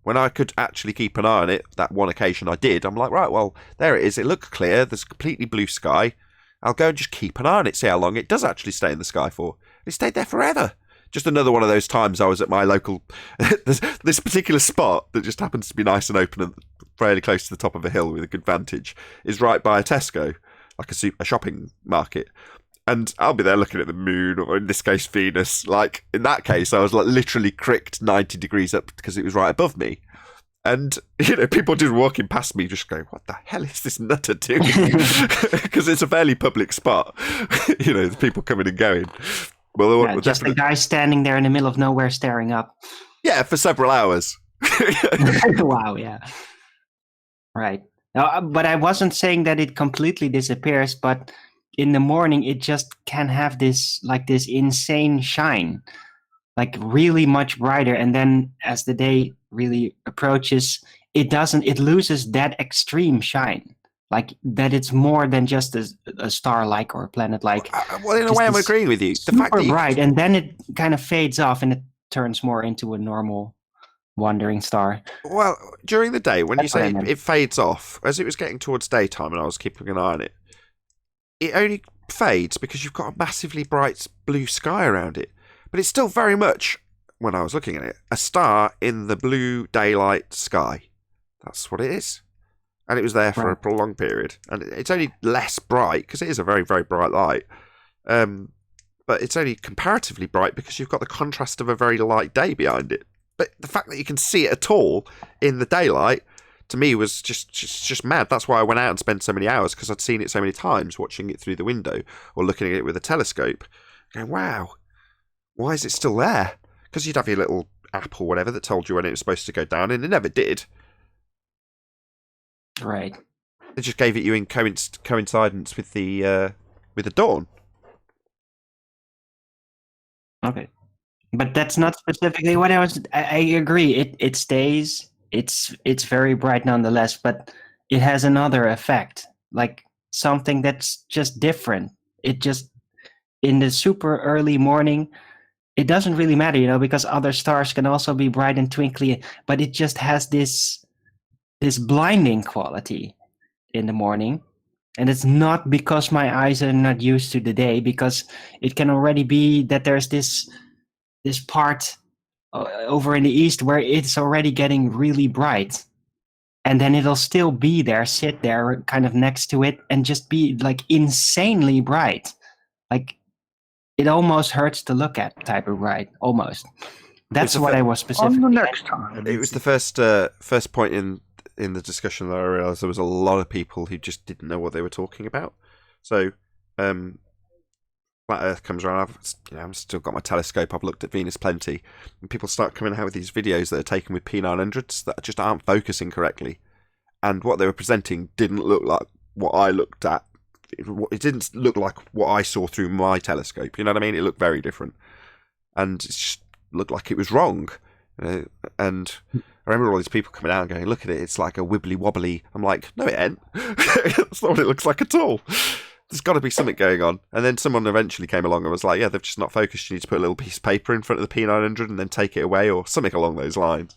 when I could actually keep an eye on it, that one occasion I did, I'm like, right, well, there it is. It looked clear. There's completely blue sky. I'll go and just keep an eye on it, see how long it does actually stay in the sky for. It stayed there forever. Just another one of those times I was at my local, this particular spot that just happens to be nice and open and fairly close to the top of a hill with a good vantage, is right by a Tesco, like a shopping market. And I'll be there looking at the moon, or in this case, Venus. Like, in that case, I was like literally cricked 90 degrees up because it was right above me. And, you know, people just walking past me just going, what the hell is this nutter doing? Because it's a fairly public spot. You know, there's people coming and going. Well, yeah, just a guy standing there in the middle of nowhere staring up. Yeah, for several hours. Wow, yeah. Right. Now, but I wasn't saying that it completely disappears, but in the morning it just can have this insane shine, like really much brighter, and then as the day really approaches, it loses that extreme shine, like that it's more than just a star-like or a planet-like. Well, in a way I'm agreeing with you. The fact that bright, and then it kind of fades off and it turns more into a normal wandering star. Well, during the day, when you say it fades off, as it was getting towards daytime and I was keeping an eye on it, it only fades because you've got a massively bright blue sky around it. But it's still very much, when I was looking at it, a star in the blue daylight sky. That's what it is. And it was there for a prolonged period. And it's only less bright, because it is a very, very bright light. But it's only comparatively bright because you've got the contrast of a very light day behind it. But the fact that you can see it at all in the daylight, to me, was just mad. That's why I went out and spent so many hours, because I'd seen it so many times, watching it through the window or looking at it with a telescope, going, wow, why is it still there? Because you'd have your little app or whatever that told you when it was supposed to go down, and it never did. Right. It just gave it you in coincidence with the dawn. Okay. But that's not specifically what I agree. It stays. It's very bright nonetheless, but it has another effect, like something that's just different. It just, in the super early morning, it doesn't really matter, because other stars can also be bright and twinkly, but it just has this blinding quality in the morning. And it's not because my eyes are not used to the day, because it can already be that there's this part over in the east where it's already getting really bright, and then it'll still be there, sit there kind of next to it, and just be like insanely bright, like it almost hurts to look at type of bright, almost. That's what I was specifically. On the next time. It was the first point in the discussion that I realised there was a lot of people who just didn't know what they were talking about. So, Flat Earth comes around. I've still got my telescope. I've looked at Venus plenty, and people start coming out with these videos that are taken with P900s that just aren't focusing correctly, and what they were presenting didn't look like what I looked at. It didn't look like what I saw through my telescope. You know what I mean? It looked very different, and it just looked like it was wrong. And I remember all these people coming out and going, look at it, it's like a wibbly wobbly. I'm like, no, it ain't. That's not what it looks like at all. There's got to be something going on. And then someone eventually came along and was like, yeah, they've just not focused. You need to put a little piece of paper in front of the P900 and then take it away, or something along those lines,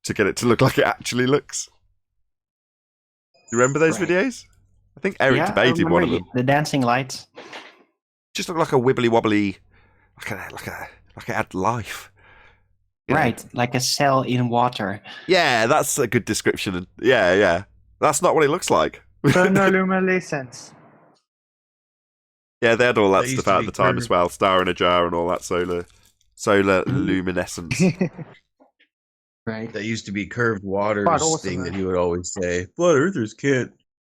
to get it to look like it actually looks. You remember those videos? I think Eric debated one of them. The dancing lights. Just looked like a wibbly wobbly, like it had life. Right, like a cell in water. Yeah, that's a good description. Yeah. That's not what it looks like. Sonoluminescence. Yeah, they had all that stuff out at the time as well. Star in a jar and all that solar luminescence. Right. That used to be curved waters thing that he would always say. Flat earthers can't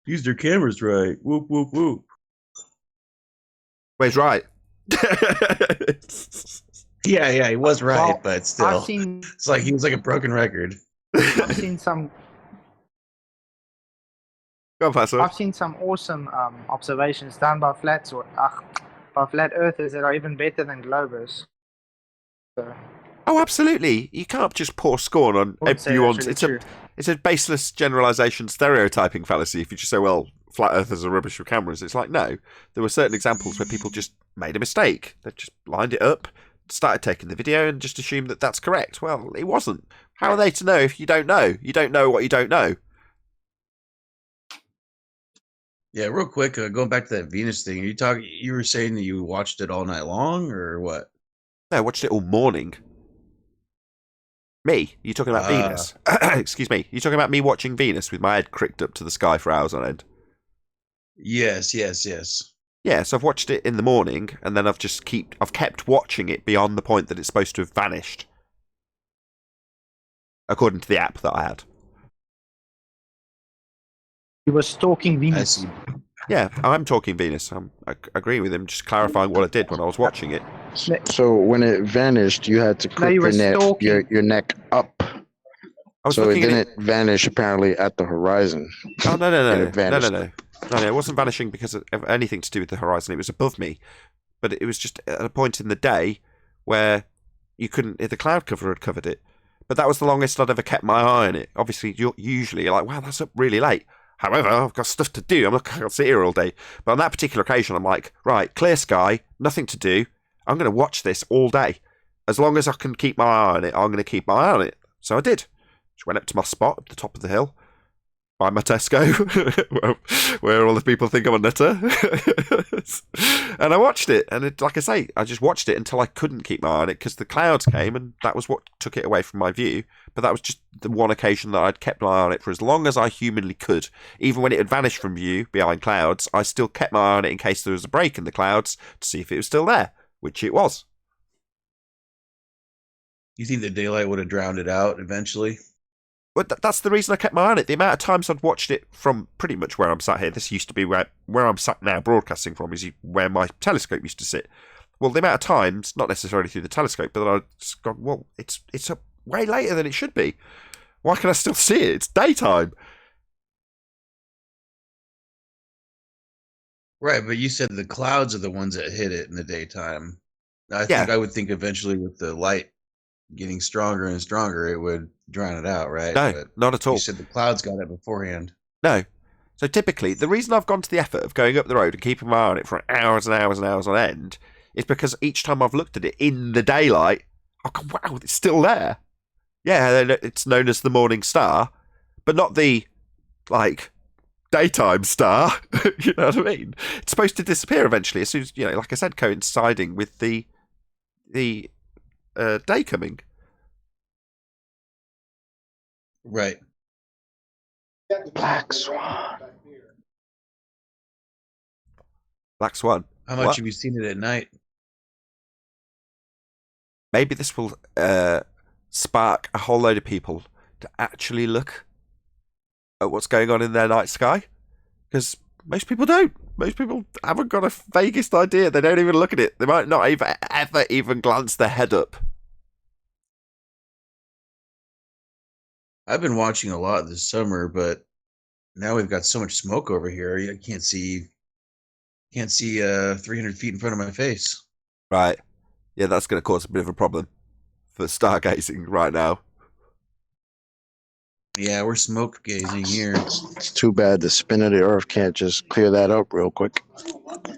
use their cameras right. Whoop, whoop, whoop. Well, he's right. Yeah, he was right, but still. It's like he was like a broken record. I've seen some. Go on, Pastor. I've seen some awesome observations done by flat earthers that are even better than globers. So. Oh, absolutely. You can't just pour scorn on everyone's. It's a baseless generalisation, stereotyping fallacy. If you just say, well, flat earthers are rubbish with cameras, it's like, no. There were certain examples where people just made a mistake. They just lined it up, started taking the video, and just assumed that that's correct. Well, it wasn't. How are they to know if you don't know? You don't know what you don't know. Yeah, real quick, going back to that Venus thing. You were saying that you watched it all night long, or what? No, I watched it all morning. Me? You talking about Venus? Excuse me. You talking about me watching Venus with my head cricked up to the sky for hours on end? Yes. Yeah, so I've watched it in the morning, and then I've kept watching it beyond the point that it's supposed to have vanished, according to the app that I had. He was stalking Venus. Yeah, I'm talking Venus. I agree with him, just clarifying what I did when I was watching it. So when it vanished, you had to clip your neck up. So it didn't vanish apparently at the horizon. Oh, no. No, it wasn't vanishing because of anything to do with the horizon. It was above me. But it was just at a point in the day where you couldn't, the cloud cover had covered it. But that was the longest I'd ever kept my eye on it. Obviously, you're usually like, wow, that's up really late. However, I've got stuff to do. I can't sit here all day. But on that particular occasion, I'm like, right, clear sky, nothing to do. I'm going to watch this all day. As long as I can keep my eye on it, I'm going to keep my eye on it. So I did. Just went up to my spot at the top of the hill, by my Tesco, where all the people think I'm a nutter. And I watched it. And like I say, I just watched it until I couldn't keep my eye on it because the clouds came and that was what took it away from my view. But that was just the one occasion that I'd kept my eye on it for as long as I humanly could. Even when it had vanished from view behind clouds, I still kept my eye on it in case there was a break in the clouds to see if it was still there, which it was. You think the daylight would have drowned it out eventually? But that's the reason I kept my eye on it. The amount of times I'd watched it from pretty much where I'm sat here. This used to be where I'm sat now broadcasting from is where my telescope used to sit. Well, the amount of times, not necessarily through the telescope, but I'd just gone, well, it's up way later than it should be. Why can I still see it? It's daytime. Right, but you said the clouds are the ones that hit it in the daytime. I would think eventually with the light getting stronger and stronger, it would drown it out, right? No, but not at all. You said the clouds got it beforehand. No. So typically, the reason I've gone to the effort of going up the road and keeping my eye on it for hours and hours and hours on end is because each time I've looked at it in the daylight, I've gone, wow, it's still there. Yeah, it's known as the morning star, but not the, daytime star. You know what I mean? It's supposed to disappear eventually as soon as, like I said, coinciding with the day coming. Right. Black Swan. Black Swan. How much have you seen it at night? Maybe this will spark a whole load of people to actually look at what's going on in their night sky, because most people don't. Most people haven't got a vaguest idea. They don't even look at it. They might not ever even glance their head up. I've been watching a lot this summer, but now we've got so much smoke over here. I can't see 300 feet in front of my face. Right. Yeah, that's going to cause a bit of a problem for stargazing right now. Yeah, we're smoke gazing here. It's too bad the spin of the Earth can't just clear that up real quick.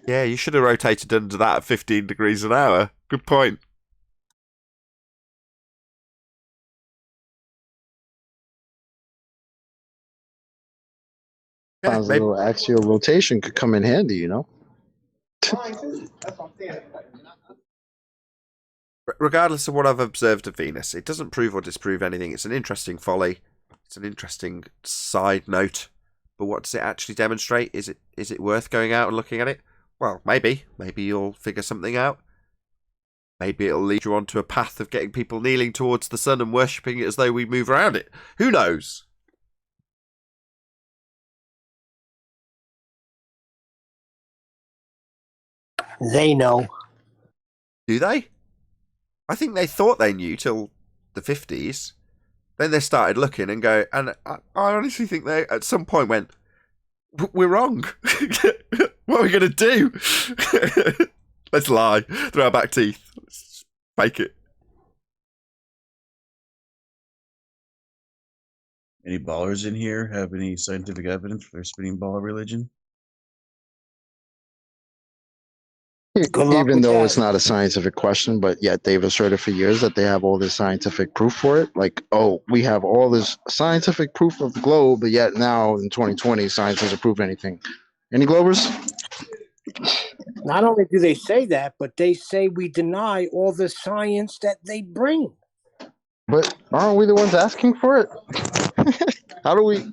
Yeah, you should have rotated under that at 15 degrees an hour. Good point. Yeah, Sounds a little axial rotation could come in handy, you know? Regardless of what I've observed of Venus, it doesn't prove or disprove anything. It's an interesting folly. It's an interesting side note. But what does it actually demonstrate? Is it worth going out and looking at it? Well, maybe. Maybe you'll figure something out. Maybe it'll lead you onto a path of getting people kneeling towards the sun and worshipping it as though we move around it. Who knows? They know. Do they? I think they thought they knew till the 50s. Then they started looking and go, and I honestly think they at some point went, we're wrong. What are we going to do? Let's lie through our back teeth. Let's fake it. Any ballers in here have any scientific evidence for their spinning ball religion? Even though it's not a scientific question, but yet they've asserted for years that they have all this scientific proof for it. Like, oh, we have all this scientific proof of the globe, but yet now in 2020, science doesn't prove anything. Any Globers? Not only do they say that, but they say we deny all the science that they bring. But aren't we the ones asking for it? How do we?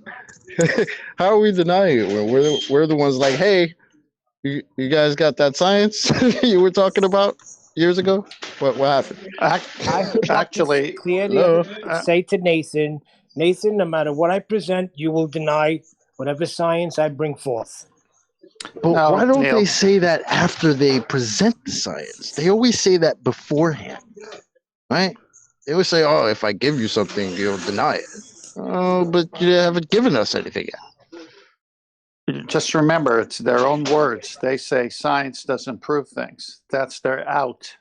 How are we denying it when we're the ones like, hey, you guys got that science you were talking about years ago? What happened? Actually, clearly say to Nathan, no matter what I present, you will deny whatever science I bring forth. But why don't they say that after they present the science? They always say that beforehand, right? They always say, oh, if I give you something, you'll deny it. Oh, but you haven't given us anything yet. Just remember, it's their own words. They say science doesn't prove things. That's their out.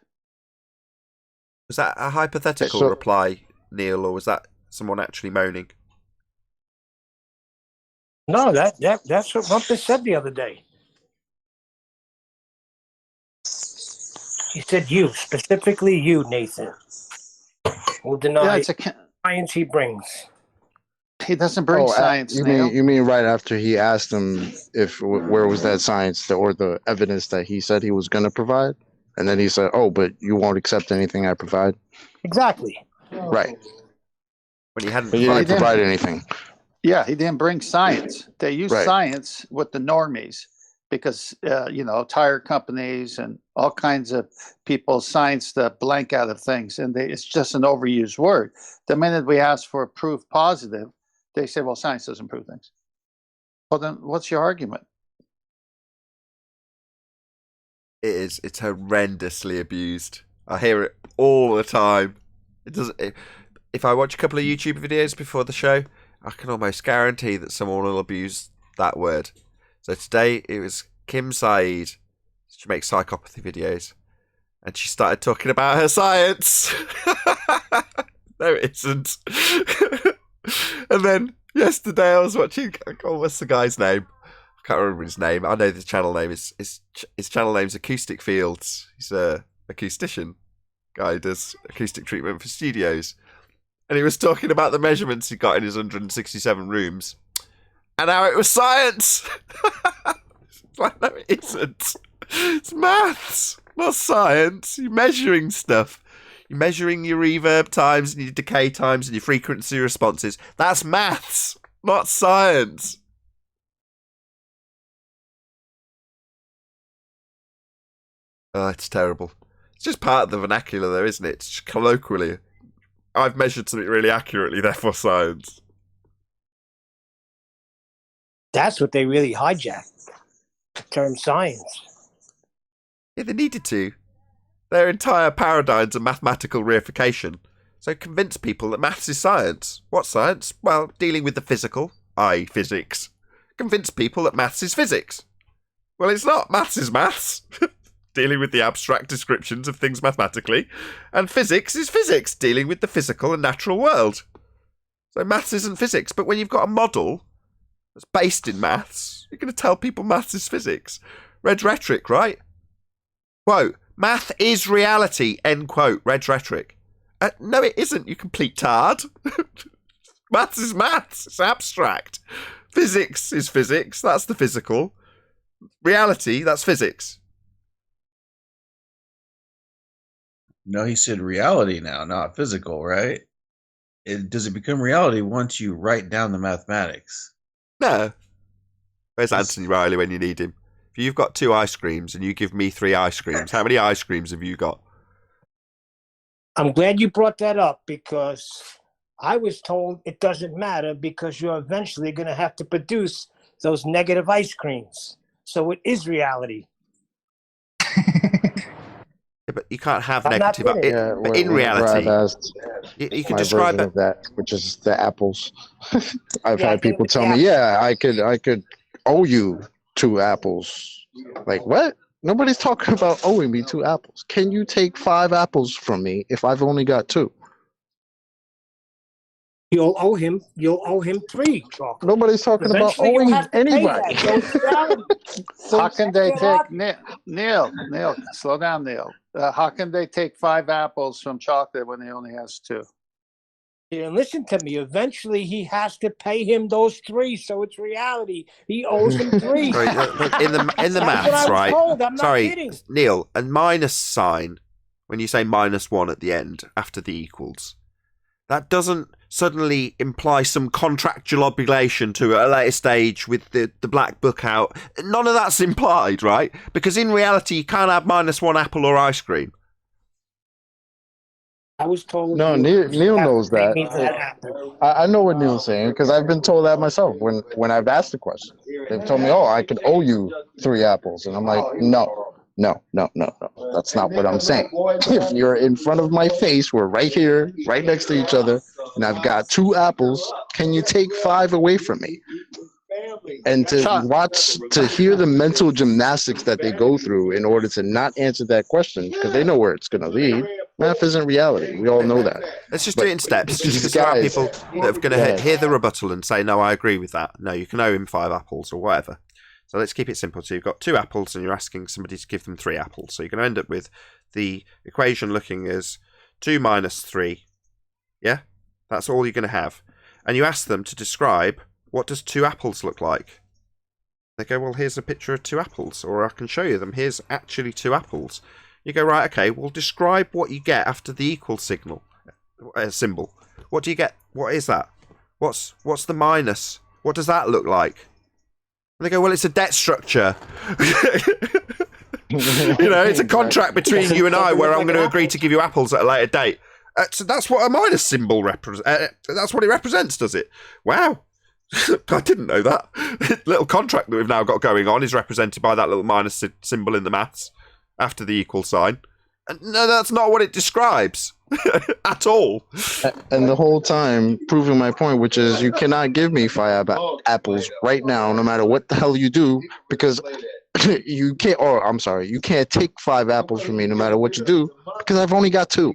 Was that a hypothetical reply, Neil, or was that someone actually moaning? No, that's what Rumpus said the other day. He said you, specifically you, Nathan, will deny science he brings. He doesn't bring science. You mean right after he asked him where was that science or the evidence that he said he was going to provide, and then he said, "Oh, but you won't accept anything I provide." Exactly. Right. When he hadn't provided anything. Yeah, he didn't bring science. They use science with the normies because tire companies and all kinds of people science the blank out of things, and it's just an overused word. The minute we ask for proof positive, they say, well, science doesn't prove things. Well, then what's your argument? It's horrendously abused. I hear it all the time. If I watch a couple of YouTube videos before the show, I can almost guarantee that someone will abuse that word. So today it was Kim Saeed. She makes psychopathy videos. And she started talking about her science. No, it isn't. And then yesterday I was watching, what's the guy's name? I can't remember his name. I know the channel name. His channel name's Acoustic Fields. He's a acoustician guy who does acoustic treatment for studios. And he was talking about the measurements he got in his 167 rooms. And how it was science. It's like, no, it isn't. It's maths, not science. You're measuring stuff. You're measuring your reverb times and your decay times and your frequency responses. That's maths, not science. Oh, it's terrible. It's just part of the vernacular, though, isn't it? It's just colloquially. I've measured something really accurately, therefore science. That's what they really hijacked, the term science. Yeah, they needed to. Their entire paradigms are mathematical reification. So convince people that maths is science. What science? Well, dealing with the physical, i.e. physics. Convince people that maths is physics. Well, it's not. Maths is maths. Dealing with the abstract descriptions of things mathematically. And physics is physics, dealing with the physical and natural world. So maths isn't physics. But when you've got a model that's based in maths, you're going to tell people maths is physics. Red rhetoric, right? Quote, math is reality, end quote, red rhetoric. No, it isn't, you complete tard. Maths is maths. It's abstract. Physics is physics. That's the physical. Reality, that's physics. No, he said reality now, not physical, right? Does it become reality once you write down the mathematics? No. Where's Anthony Riley when you need him? If you've got 2 ice creams and you give me 3 ice creams, how many ice creams have you got? I'm glad you brought that up because I was told it doesn't matter because you're eventually going to have to produce those negative ice creams. So it is reality. Yeah, but you can't have I'm not negative. kidding. But in reality, you can describe it. Of that, which is the apples. I've Yeah, had people tell yeah. me, "Yeah, I could owe you 2 apples." Like, what? Nobody's talking about owing me 2 apples. Can you take 5 apples from me if I've only got 2? You'll owe him 3, Chocolate. Nobody's talking about Eventually, you'll owing have to pay anybody. that. So reality. How can they check it take Neil? Slow down, Neil. How can they take 5 apples from Chocolate when he only has 2? And listen to me. Eventually, he has to pay him those 3, so it's reality. He owes him 3. Sorry, in the That's what I maths, was right? told. I'm not Sorry, kidding. Neil, a minus sign, when you say -1 at the end after the equals, that doesn't suddenly imply some contractual obligation to at a later stage with the black book out. None of that's implied, right? Because in reality, you can't have -1 apple or ice cream. I was told. No, you Neil have to knows pay that. me for that apple. I know what Neil's saying because I've been told that myself when I've asked the question. They've told me, "Oh, I could owe you 3 apples," and I'm like, "No. That's not what I'm saying. If you're in front of my face, we're right here, right next to each other, and I've got 2 apples. Can you take 5 away from me?" And to hear the mental gymnastics that they go through in order to not answer that question because they know where it's going to lead. Math isn't reality. We all know that. Let's just do it in steps, just these because there are guys- people that are going to hear the rebuttal and say, no, I agree with that. No, you can owe him 5 apples or whatever. So let's keep it simple. So you've got 2 apples and you're asking somebody to give them 3 apples. So you're going to end up with the equation looking as 2 minus 3. Yeah? That's all you're going to have. And you ask them to describe, what does 2 apples look like? They go, well, here's a picture of 2 apples. Or I can show you them. Here's actually 2 apples. You go, right, okay, well, describe what you get after the equal symbol. What do you get? What is that? What's the minus? What does that look like? And they go, well, it's a debt structure. It's a contract between you and I where I'm going to agree to give you apples at a later date. So that's what a minus symbol represents. That's what it represents, does it? Wow. I didn't know that. The little contract that we've now got going on is represented by that little minus symbol in the maths after the equal sign. And no, that's not what it describes at all. And the whole time proving my point, which is you cannot give me 5 apples right now, no matter what the hell you do, because you can't, or I'm sorry, you can't take 5 apples from me no matter what you do, because I've only got 2.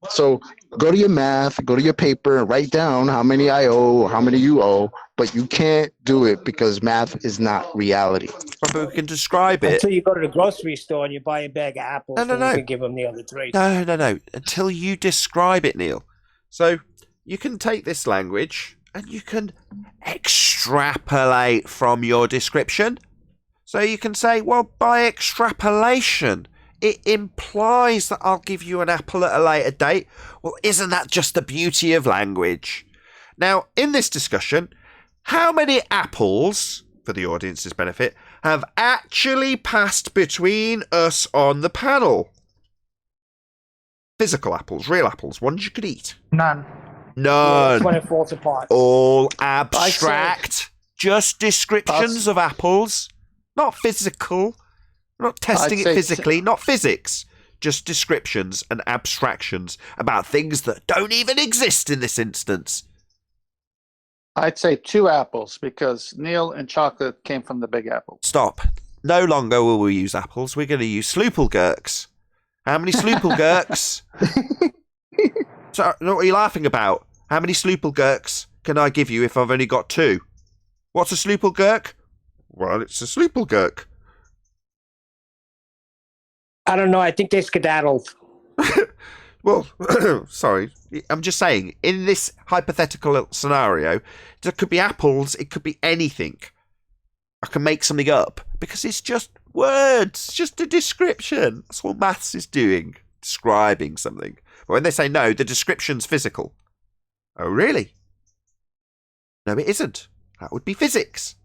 So go to your math, go to your paper, and write down how many I owe, how many you owe, but you can't do it because math is not reality. But we can describe it. Until you go to the grocery store and you buy a bag of apples, No. you can give them the other 3. No. Until you describe it, Neil. So you can take this language and you can extrapolate from your description. So you can say, well, by extrapolation, it implies that I'll give you an apple at a later date. Well, isn't that just the beauty of language? Now, in this discussion, how many apples, for the audience's benefit, have actually passed between us on the panel? Physical apples, real apples, ones you could eat. None. None. When it falls apart. All abstract. Just descriptions of apples. Not physical. We're not testing it physically. Not physics. Just descriptions and abstractions about things that don't even exist in this instance. I'd say 2 apples because Neil and Chocolate came from the Big Apple. Stop. No longer will we use apples. We're going to use sloopelgurks. How many sloopelgurks? So, what are you laughing about? How many Sloopelgurks can I give you if I've only got 2? What's a Sloopelgurk? Well, it's a Sloopelgurk. I don't know. I think they skedaddled. Well, sorry. I'm just saying, in this hypothetical scenario, there could be apples, it could be anything. I can make something up because it's just words, just a description. That's what maths is doing, describing something. But when they say no, the description's physical. Oh, really? No, it isn't. That would be physics.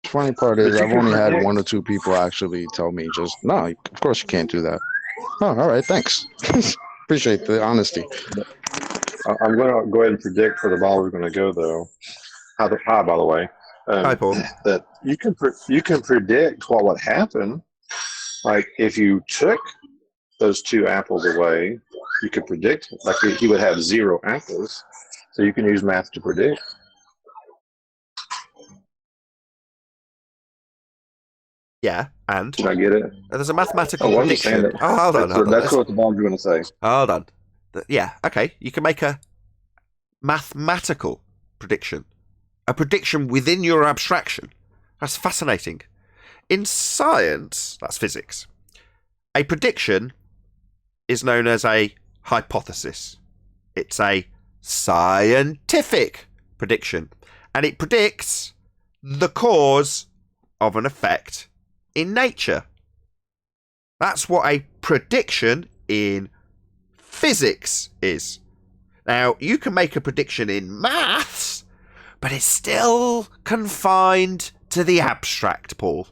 The funny part is I've only had 1 or 2 people actually tell me just, no, of course you can't do that. Oh, all right, thanks. Appreciate the honesty. I'm going to go ahead and predict for the ball we're going to go, though. Hi, by the way. Hi, Paul. That you can predict what would happen. Like if you took those 2 apples away, you could predict like he would have 0 apples. So you can use math to predict. Yeah, and? Did I get it? There's a mathematical prediction. Oh, hold on. That's what the ball's going to say. Hold on. Yeah, okay. You can make a mathematical prediction. A prediction within your abstraction. That's fascinating. In science, that's physics, a prediction is known as a hypothesis. It's a scientific prediction. And it predicts the cause of an effect in nature. That's what a prediction in physics is. Now, you can make a prediction in maths, but it's still confined to the abstract, Paul.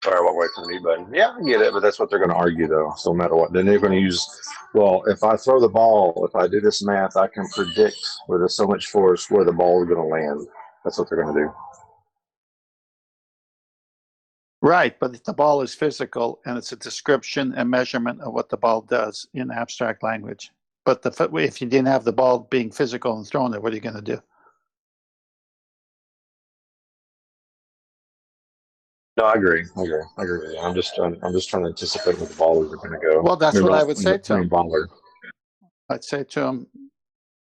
Sorry, I won't wait for the mute button. Yeah, I get it, but that's what they're going to argue, though. So no matter what, then they're going to use, well, if I throw the ball, if I do this math, I can predict with so much force where the ball is going to land. That's what they're going to do. Right, but the ball is physical, and it's a description and measurement of what the ball does in abstract language. But if you didn't have the ball being physical and thrown there, what are you going to do? No, I agree. I agree with you. I'm just trying to anticipate where the ball is going to go. Well, that's what I would say to him. Baller. I'd say to him,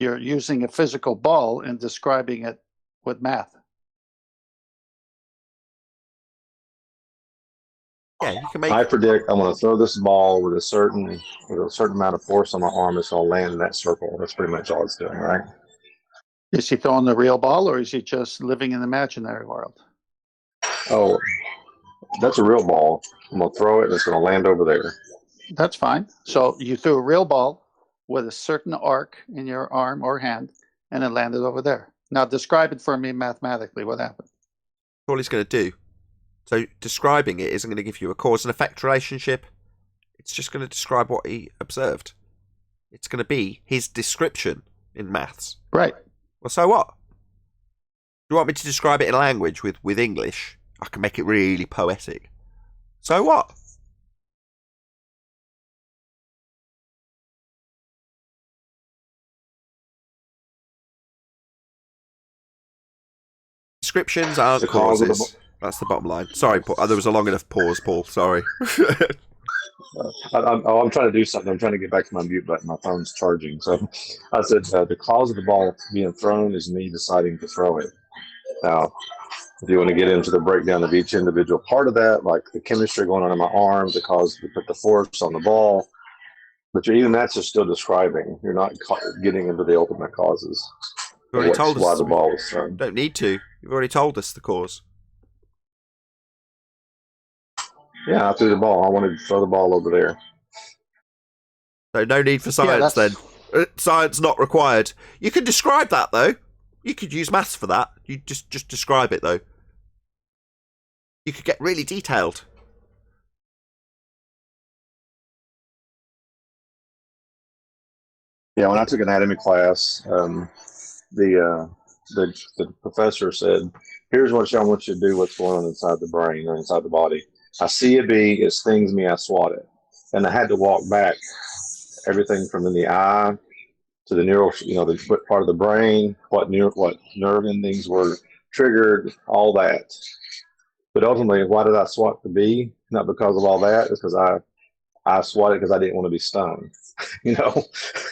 you're using a physical ball and describing it with math. Yeah, you can make. I predict I'm going to throw this ball with a certain amount of force on my arm. It's going to land in that circle. That's pretty much all it's doing, right? Is he throwing the real ball, or is he just living in the imaginary world? Oh, that's a real ball. I'm going to throw it, and it's going to land over there. That's fine. So you threw a real ball with a certain arc in your arm or hand, and it landed over there. Now describe it for me mathematically. What happened? All he's going to do. So describing it isn't going to give you a cause and effect relationship. It's just going to describe what he observed. It's going to be his description in maths. Right. Well, so what? Do you want me to describe it in language with English? I can make it really poetic. So what? Descriptions aren't causes. That's the bottom line. Sorry, Paul. There was a long enough pause, Paul. Sorry. I'm trying to do something. I'm trying to get back to my mute button. My phone's charging. So I said the cause of the ball being thrown is me deciding to throw it. Now, if you want to get into the breakdown of each individual part of that, like the chemistry going on in my arm to put the force on the ball, but even that's just still describing. You're not getting into the ultimate causes. You've already told us why the ball was thrown. Don't need to. You've already told us the cause. Yeah, I threw the ball. I wanted to throw the ball over there. So no need for science then. Science not required. You can describe that though. You could use maths for that. You just describe it though. You could get really detailed. Yeah, when I took anatomy class, the professor said, "Here's what I want you to do. What's going on inside the brain or inside the body? I see a bee. It stings me. I swat it." And I had to walk back everything from in the eye to the neural, the part of the brain, what nerve endings were triggered, all that. But ultimately, why did I swat the B? Not because of all that. It's because I swatted because I didn't want to be stoned. You know,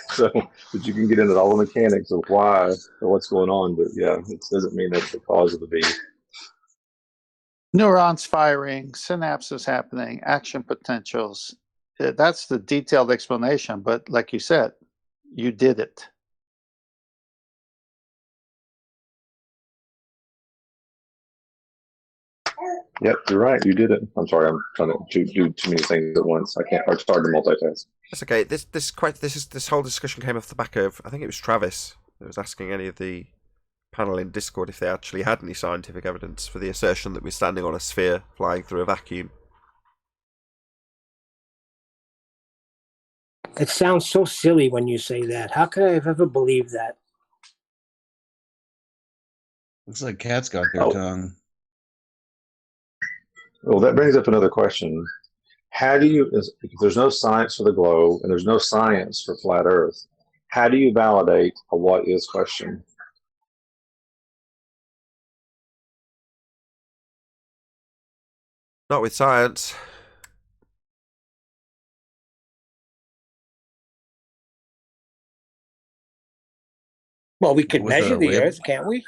so but you can get into all the mechanics of why or what's going on. But yeah, it doesn't mean that's the cause of the B. Neurons firing, synapses happening, action potentials. That's the detailed explanation. But like you said, you did it. Yep, you're right. You did it. I'm sorry. I'm trying to do too many things at once. I can't. It's hard to multitask. That's okay. This whole discussion came off the back of, I think it was Travis that was asking any of the panel in Discord if they actually had any scientific evidence for the assertion that we're standing on a sphere flying through a vacuum. It sounds so silly when you say that. How could I have ever believed that? Looks like cats got their tongue. Well, that brings up another question. How do you, if there's no science for the globe and there's no science for flat Earth, how do you validate a what is question? Not with science. Well, we could With measure a the label? Earth, can't we?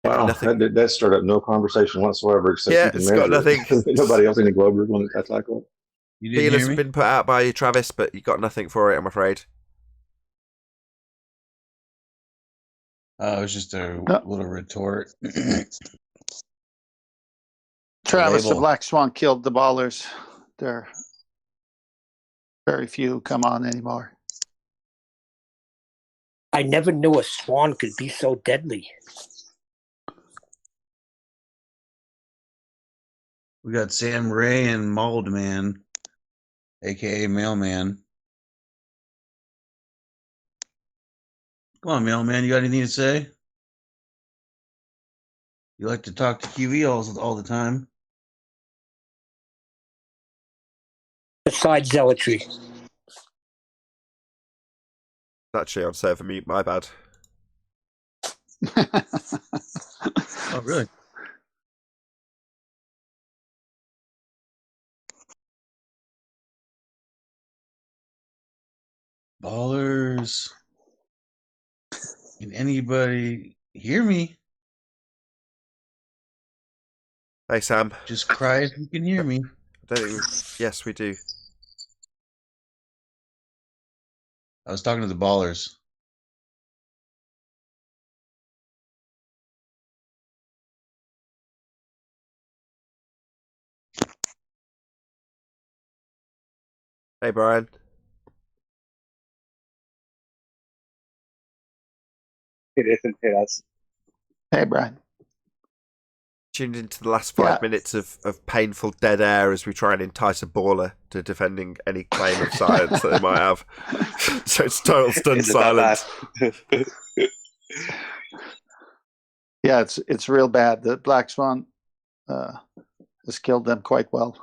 Wow, that started up no conversation whatsoever except Yeah, you can it's measure got nothing. it. Nobody else in the globe is going to tackle it. You didn't Feelers hear have me? been put out by you, Travis, but you got nothing for it, I'm afraid. Oh, it was just a little retort. Travis, the label. Black Swan killed the ballers. There are very few come on anymore. I never knew a swan could be so deadly. We got Sam Ray and Mold Man, aka Mailman. Come on, Mailman, you got anything to say? You like to talk to QE all the time. Besides zealotry. Actually, on server mute, my bad. Oh, really? Ballers. Can anybody hear me? Hey, Sam. Just cry if you can hear me. I don't think yes, we do. I was talking to the ballers. Hey, Brian. It isn't hit us. Hey, Brian. Tuned into the last 5 minutes of painful dead air as we try and entice a baller to defending any claim of science that they might have. So it's total stunned silence. Yeah, it's real bad. The Black Swan has killed them quite well.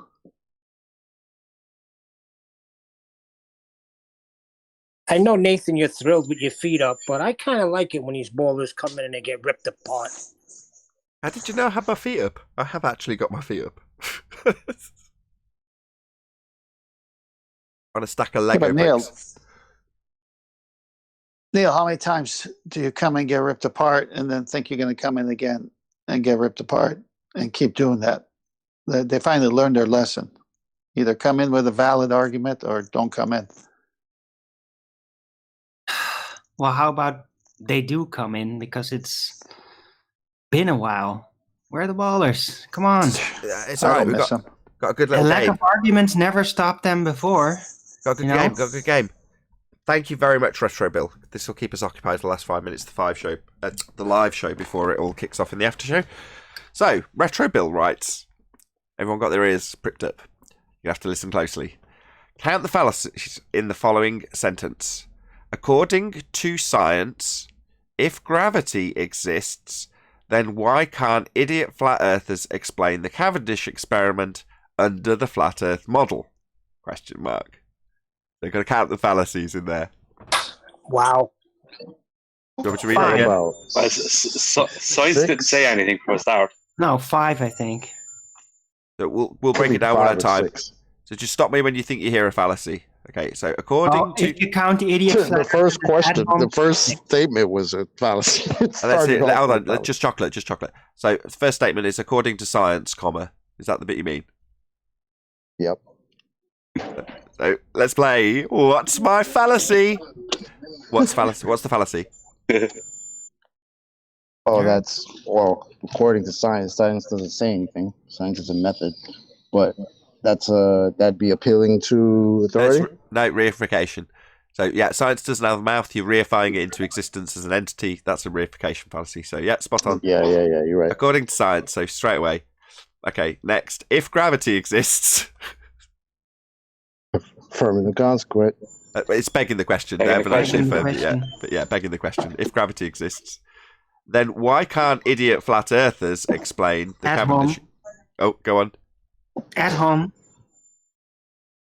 I know, Nathan, you're thrilled with your feet up, but I kind of like it when these ballers come in and they get ripped apart. How did you know I had my feet up? I have actually got my feet up. On a stack of Lego bricks. Neil, how many times do you come and get ripped apart and then think you're going to come in again and get ripped apart and keep doing that? They finally learned their lesson. Either come in with a valid argument or don't come in. Well, how about they do come in because it's been a while. Where are the ballers? Come on. It's all right. We've got a good little game. A lack of arguments never stopped them before. Got a good game. Got a good game. Thank you very much, Retro Bill. This will keep us occupied for the last 5 minutes. The live show before it all kicks off in the after show. So, Retro Bill writes, everyone got their ears pricked up. You have to listen closely. Count the fallacies in the following sentence. According to science, if gravity exists, then why can't idiot flat earthers explain the Cavendish experiment under the flat earth model? Question mark. They're going to count the fallacies in there. Wow. Do you want me to read it again? Science didn't say anything for a start. No, 5, I think. So we'll break it down one at a time. 6. So just stop me when you think you hear a fallacy. Okay, so according to... If you count the idiot The first question, the first statement was a fallacy. Let's see, hold on, just chocolate. So the first statement is according to science, comma. Is that the bit you mean? Yep. So let's play What's My Fallacy? What's the fallacy? Oh, that's, well, according to science, science doesn't say anything. Science is a method. But that'd be appealing to authority? No, reification. So, yeah, science doesn't have a mouth. You're reifying it into existence as an entity. That's a reification fallacy. So, yeah, spot on. Yeah, you're right. According to science, so straight away. Okay, next. If gravity exists... Affirmative consequent. It's begging the question. Begging the question. Begging the question. If gravity exists, then why can't idiot flat earthers explain the Cavendish... Oh, go on. At home.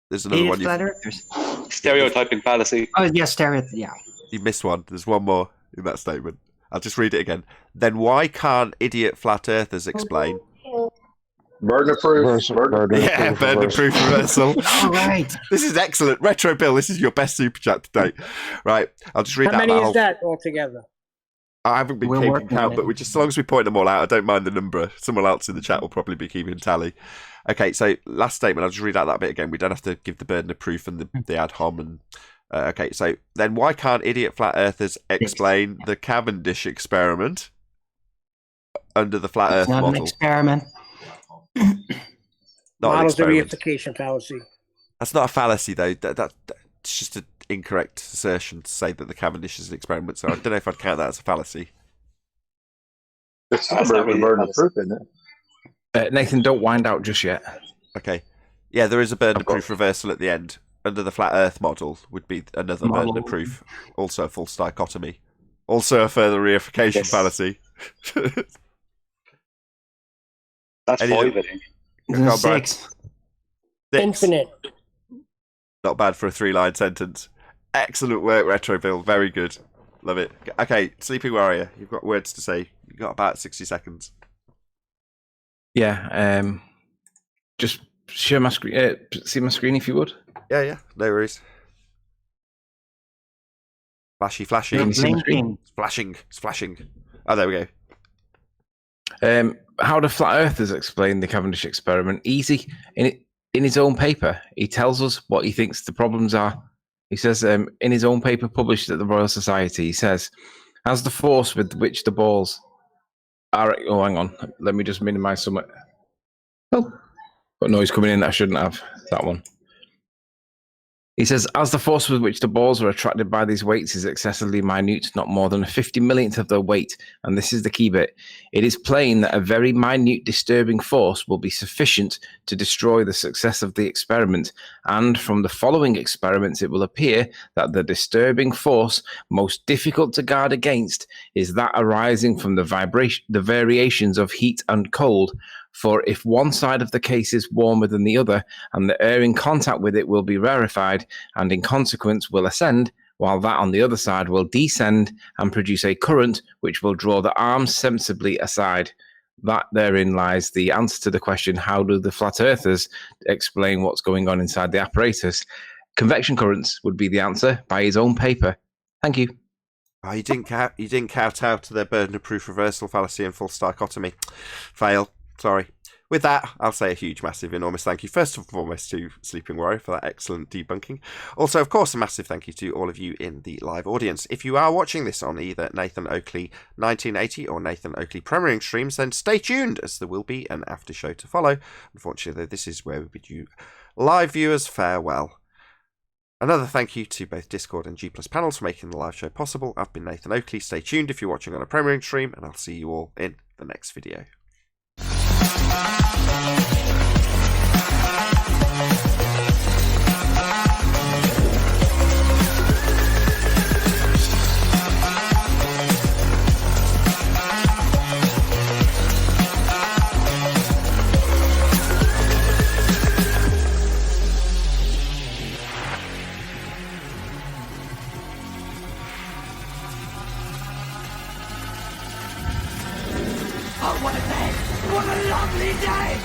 There's another Idiot one. flat earthers. Stereotyping fallacy. Oh, yes, yeah. You missed one. There's one more in that statement. I'll just read it again. Then why can't idiot flat earthers explain... Burden of proof. Burden of proof reversal. All right. This is excellent. Retro Bill, this is your best super chat to date. Right, I'll just read How that. many is that altogether? I haven't been keeping count, but as long as we point them all out, I don't mind the number. Someone else in the chat will probably be keeping tally. Okay, so last statement, I'll just read out that bit again. We don't have to give the burden of proof and the ad hom. And okay, so then why can't idiot flat earthers explain the Cavendish experiment under the flat earth Not model? an experiment. Models of reification fallacy. That's not a fallacy, though. That's just an incorrect assertion to say that the Cavendish is an experiment. So I don't know if I'd count that as a fallacy. It's not really burden of proof, isn't it? Nathan, don't wind out just yet. Okay. Yeah, there is a burden of proof reversal at the end. Under the flat Earth model would be another burden of proof. Also a false dichotomy. Also a further reification fallacy. That's 5, I think. 6. Infinite. Not bad for a 3-line sentence. Excellent work, Retro Bill. Very good. Love it. Okay, Sleeping Warrior, you've got words to say. You've got about 60 seconds. Yeah, just share my screen. See my screen if you would. Yeah, no worries. Flashy. It's flashing. Oh, there we go. How do flat earthers explain the Cavendish experiment? Easy. In his own paper, he tells us what he thinks the problems are. He says, in his own paper published at the Royal Society, he says, as the force with which the balls are... Oh, hang on. Let me just minimize some... Oh, got noise coming in that I shouldn't have. That one. He says, as the force with which the balls are attracted by these weights is excessively minute, not more than a 50-millionth of their weight, and this is the key bit, it is plain that a very minute disturbing force will be sufficient to destroy the success of the experiment, and from the following experiments it will appear that the disturbing force most difficult to guard against is that arising from the variations of heat and cold. For if one side of the case is warmer than the other, and the air in contact with it will be rarefied, and in consequence will ascend, while that on the other side will descend and produce a current which will draw the arms sensibly aside. That therein lies the answer to the question, how do the flat earthers explain what's going on inside the apparatus? Convection currents would be the answer by his own paper. Thank you. Oh, you didn't count out to their burden of proof reversal fallacy and false dichotomy. Fail. Sorry. With that, I'll say a huge, massive, enormous thank you, first and foremost, to Sleeping Warrior for that excellent debunking. Also, of course, a massive thank you to all of you in the live audience. If you are watching this on either Nathan Oakley 1980 or Nathan Oakley Premiering streams, then stay tuned, as there will be an after show to follow. Unfortunately, this is where we bid you live viewers farewell. Another thank you to both Discord and G+ panels for making the live show possible. I've been Nathan Oakley. Stay tuned if you're watching on a Premiering stream, and I'll see you all in the next video. Oh, what a day! What a lovely day!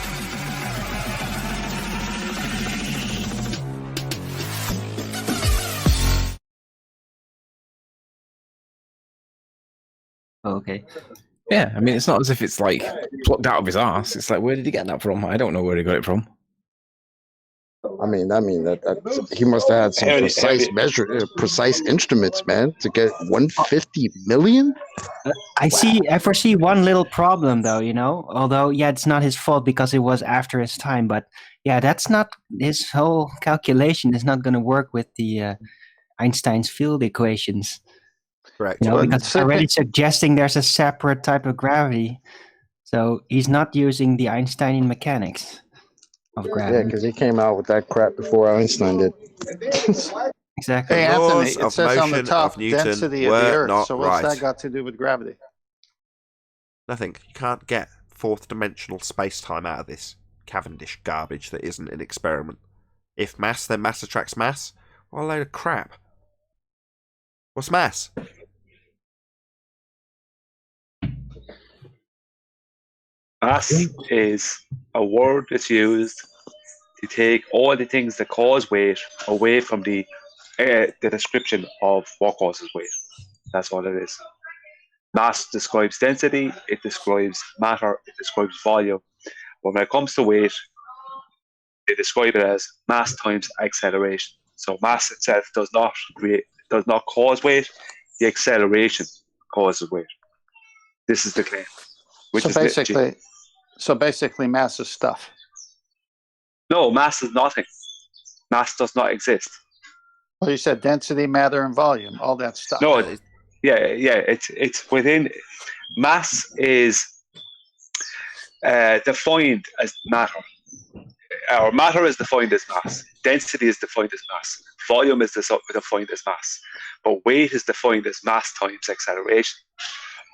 Okay. Yeah, I mean, it's not as if it's like plucked out of his ass. It's like, where did he get that from? I don't know where he got it from. I mean that he must have had some precise instruments, man, to get 150 million. I foresee one little problem though, you know. Although, yeah, it's not his fault because it was after his time. But yeah, that's not his whole calculation is not going to work with the Einstein's field equations. Correct. You know, because it's already suggesting there's a separate type of gravity. So he's not using the Einsteinian mechanics of gravity. Yeah, because he came out with that crap before Einstein did. Exactly. Hey, The Anthony, laws it of says on the motion top of Newton density of the were Earth. not So what's right. that got to do with gravity? Nothing. You can't get fourth dimensional space-time out of this Cavendish garbage that isn't an experiment. If mass, then mass attracts mass. What a load of crap. What's mass? Mass is a word that's used to take all the things that cause weight away from the description of what causes weight. That's all it is. Mass describes density, it describes matter, it describes volume. But when it comes to weight, they describe it as mass times acceleration. So mass itself does not cause weight. The acceleration causes weight. This is the claim. So basically, mass is stuff. No, mass is nothing. Mass does not exist. Well, you said density, matter, and volume, all that stuff. No, it's within. Mass is defined as matter. Or matter is defined as mass. Density is defined as mass. Volume is defined as mass. But weight is defined as mass times acceleration.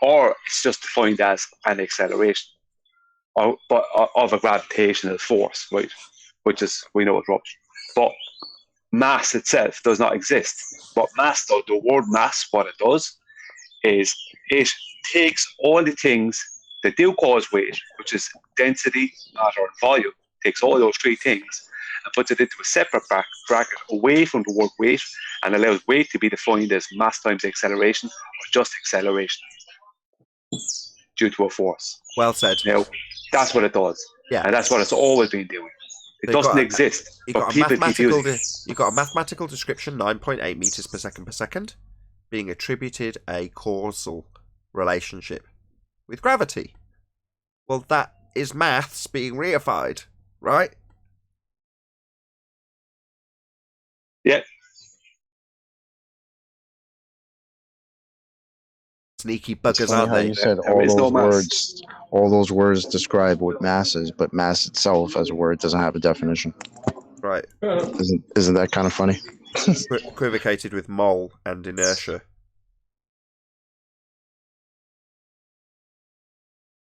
Or it's just defined as an acceleration of a gravitational force, right? Which is, we know it's rubbish. But mass itself does not exist. But mass, though, the word mass, what it does is it takes all the things that do cause weight, which is density, matter, and volume, takes all those three things and puts it into a separate bracket away from the word weight and allows weight to be defined as mass times acceleration or just acceleration due to a force. Well said. Now, that's what it does. Yeah. And that's what it's always been doing. It doesn't exist. You've But people confuse it. you've got a mathematical description, 9.8 meters per second, being attributed a causal relationship with gravity. Well, that is maths being reified, right? Yeah. Sneaky buggers, It's funny aren't how they? you said all those words describe what mass is, but mass itself as a word doesn't have a definition. Right. Isn't that kind of funny? Equivocated with mole and inertia.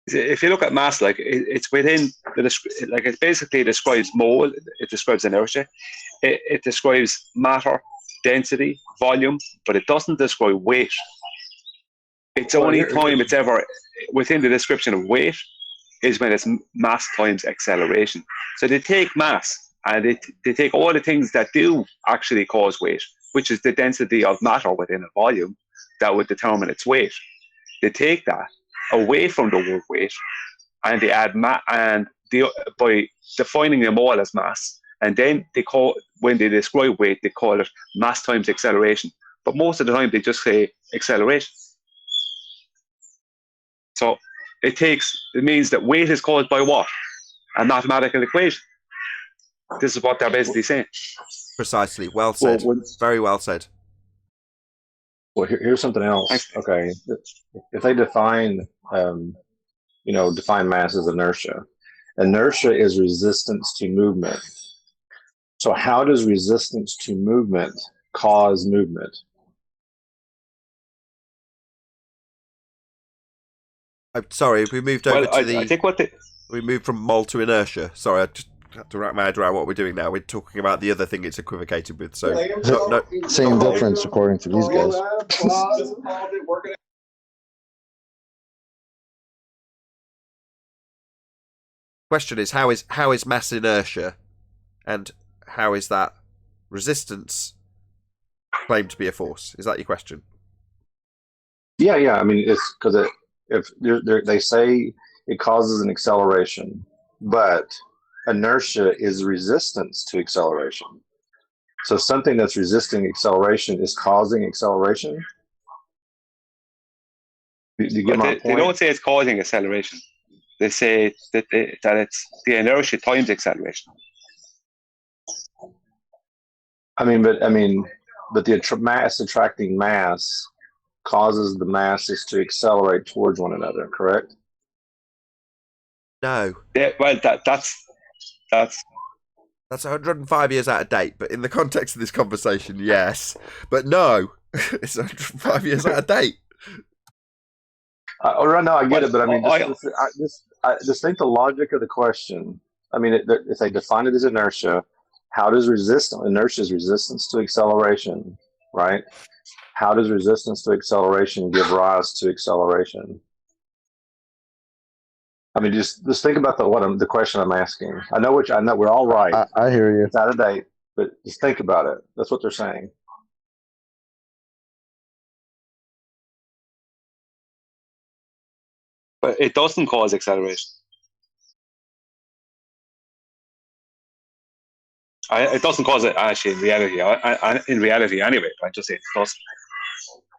If you look at mass, like it's within like it basically describes mole, it describes inertia, it describes matter, density, volume, but it doesn't describe weight. It's the only time it's ever within the description of weight is when it's mass times acceleration. So they take mass and they take all the things that do actually cause weight, which is the density of matter within a volume that would determine its weight. They take that away from the word weight and they add by defining them all as mass, and then when they describe weight, they call it mass times acceleration. But most of the time they just say acceleration. So it means that weight is caused by what? A mathematical equation. This is what they're basically saying. Precisely. Well said. Very well said. Well, here's something else. Okay, if they define mass as inertia. Inertia is resistance to movement. So how does resistance to movement cause movement? I'm sorry, we moved over to the. I think we moved from mole to inertia. Sorry, I just had to wrap my head around what we're doing now. We're talking about the other thing it's equivocated with. So Same difference according to these guys. Question is how is mass inertia, and how is that resistance claimed to be a force? Is that your question? Yeah. I mean, it's because they say it causes an acceleration, but inertia is resistance to acceleration. So something that's resisting acceleration is causing acceleration. Do you get my point? They don't say it's causing acceleration. They say that it's the inertia times acceleration. But the mass attracting mass causes the masses to accelerate towards one another. Correct? No. Yeah. Well, that's 105 years out of date, but in the context of this conversation, yes. But no, it's 105 years out of date. Right now, I get it, but I mean, just think the logic of the question. I mean, if they define it as inertia, how does inertia is resistance to acceleration, right? How does resistance to acceleration give rise to acceleration? I mean, just think about the question I'm asking. I know we're all right. I hear you. It's out of date, but just think about it. That's what they're saying. But it doesn't cause acceleration. It doesn't cause it actually in reality. In reality, anyway. I just say it doesn't.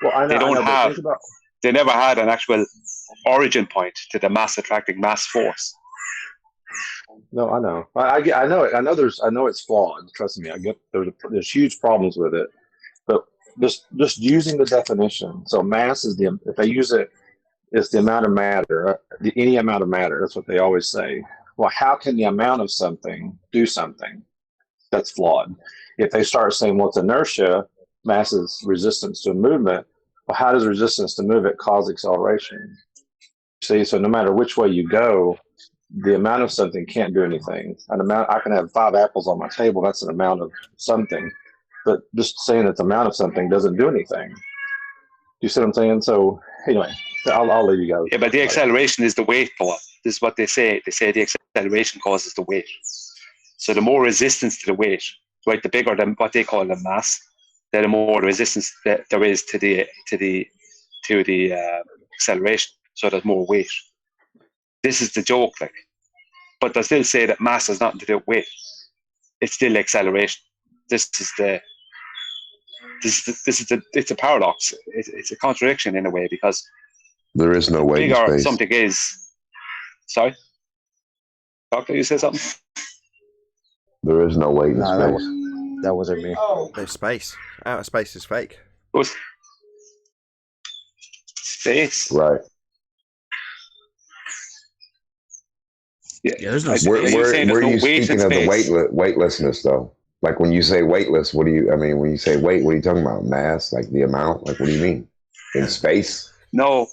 Well, I know, they never had an actual origin point to the mass attracting mass force. No, I know. I know it. I know it's flawed. Trust me. I get there's huge problems with it. But just using the definition. So mass is if they use it, it's the amount of matter, any amount of matter. That's what they always say. Well, how can the amount of something do something? That's flawed. If they start saying, well, it's inertia, mass is resistance to a movement, well, how does resistance to movement cause acceleration? See, so no matter which way you go, the amount of something can't do anything. I can have 5 apples on my table. That's an amount of something. But just saying that the amount of something doesn't do anything. You see what I'm saying? So anyway, I'll leave you guys. Yeah, but the acceleration is the weight power. This is what they say. They say the acceleration causes the weight. So the more resistance to the weight, right, the bigger what they call the mass, the more resistance that there is to the acceleration. So there's more weight. This is the joke, like. But they still say that mass has nothing to do with weight. It's still acceleration. It's a paradox. It's a contradiction in a way, because there is no weight in bigger space. Something is. Sorry, Doctor, you say something? There is no weight in space. That wasn't me. There's space. Outer space is fake. What? Space. Right. Yeah, there's no. Where are you speaking of the weightlessness though? Like when you say weightless, what do you? I mean, when you say weight, what are you talking about? Mass, like the amount? Like what do you mean? In space? No,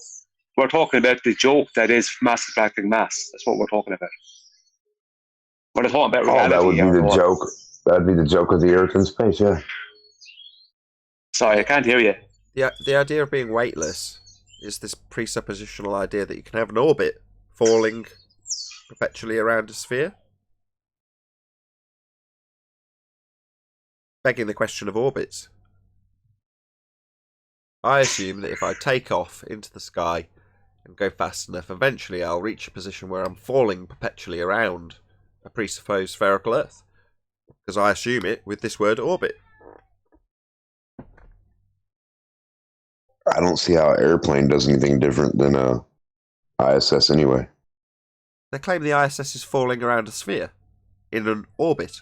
we're talking about the joke that is mass attracting mass. That's what we're talking about. We're talking about reality. That would be the joke. That'd be the joke of the Earth in space. Yeah. Sorry, I can't hear you. The idea of being weightless is this presuppositional idea that you can have an orbit falling perpetually around a sphere. Begging the question of orbits. I assume that if I take off into the sky and go fast enough, eventually I'll reach a position where I'm falling perpetually around a presupposed spherical Earth. Because I assume it with this word orbit. I don't see how an airplane does anything different than a ISS anyway. They claim the ISS is falling around a sphere in an orbit.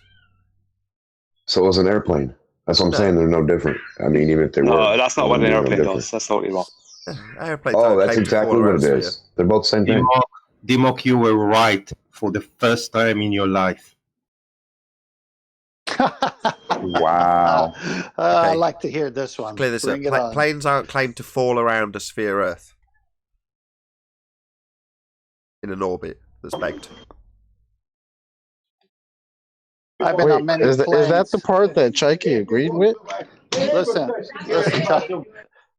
So is an airplane. That's what I'm saying. They're no different. I mean, even if they were. No, that's not what an airplane does. That's totally wrong. That's exactly what it is. They're both the same thing. Dimok, you were right for the first time in your life. Wow. I like to hear this one. Clear this Bring up. it on. Planes aren't claimed to fall around a sphere Earth in an orbit that's baked. I've been on many is planes. that the part that Chaiki agreed with? Listen, Chuck.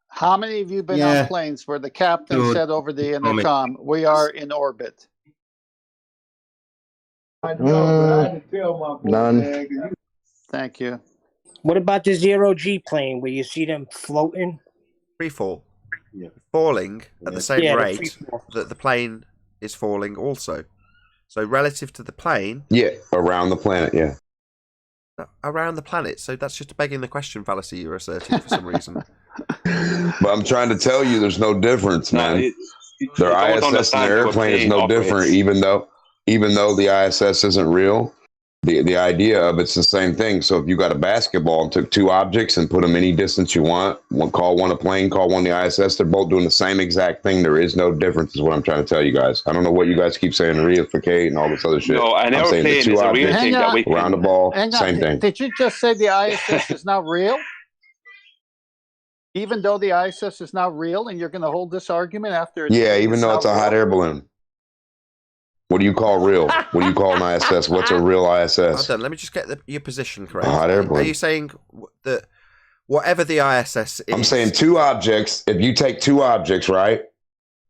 How many of you been on planes where the captain said over the intercom, "We are in orbit"? None. Thank you. What about the zero-G plane where you see them floating? Free fall. Falling at the same rate that the plane is falling also. So relative to the plane... Yeah, around the planet, yeah. Around the planet. So that's just begging the question fallacy you're asserting for some reason. But I'm trying to tell you there's no difference, man. Their ISS and their airplane is no different, even though the ISS isn't real. The idea of it's the same thing. So if you got a basketball and took two objects and put them any distance you want, call one a plane, call one the ISS, they're both doing the same exact thing. There is no difference is what I'm trying to tell you guys. I don't know what you guys keep saying, reificate and all this other shit. No, an I'm saying airplane the two is a real objects thing that we around the ball, same thing. Did you just say the ISS is not real? Even though the ISS is not real, and you're going to hold this argument after? Yeah, even though it's a hot air balloon. What do you call real? What do you call an ISS? What's a real ISS? Hold on, let me just get your position correct. A hot air balloon. Are you saying that whatever the ISS is... I'm saying two objects. If you take two objects, right,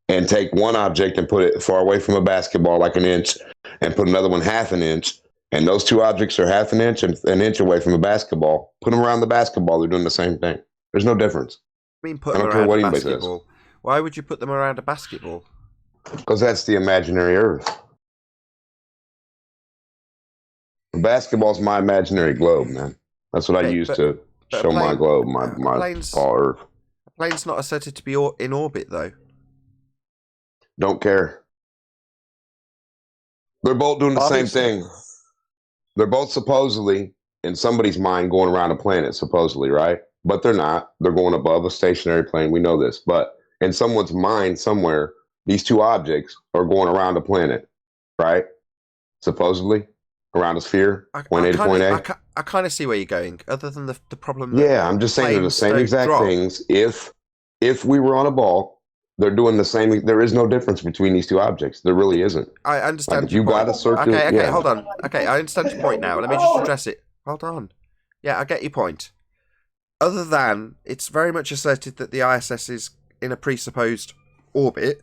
and take one object and put it far away from a basketball, like an inch, and put another one half an inch, and those two objects are half an inch and an inch away from a basketball, put them around the basketball, they're doing the same thing. There's no difference. I mean, put them around a basketball. Why would you put them around a basketball? Because that's the imaginary Earth. Basketball's my imaginary globe, man. That's what I use to show my globe, my ball Earth. A plane's not asserted to be in orbit, though. Don't care. They're both doing the same thing. They're both supposedly, in somebody's mind, going around a planet, supposedly, right? But they're not. They're going above a stationary plane. We know this. But in someone's mind somewhere, these two objects are going around a planet, right? Supposedly. Around a sphere, point A to point A. I kind of see where you're going. Other than the problem. Yeah, I'm just saying they're the same exact things. If we were on a ball, they're doing the same. There is no difference between these two objects. There really isn't. I understand. Like if you got a circle. Okay, hold on. Okay, I understand your point now. Let me just address it. Hold on. Yeah, I get your point. Other than it's very much asserted that the ISS is in a presupposed orbit,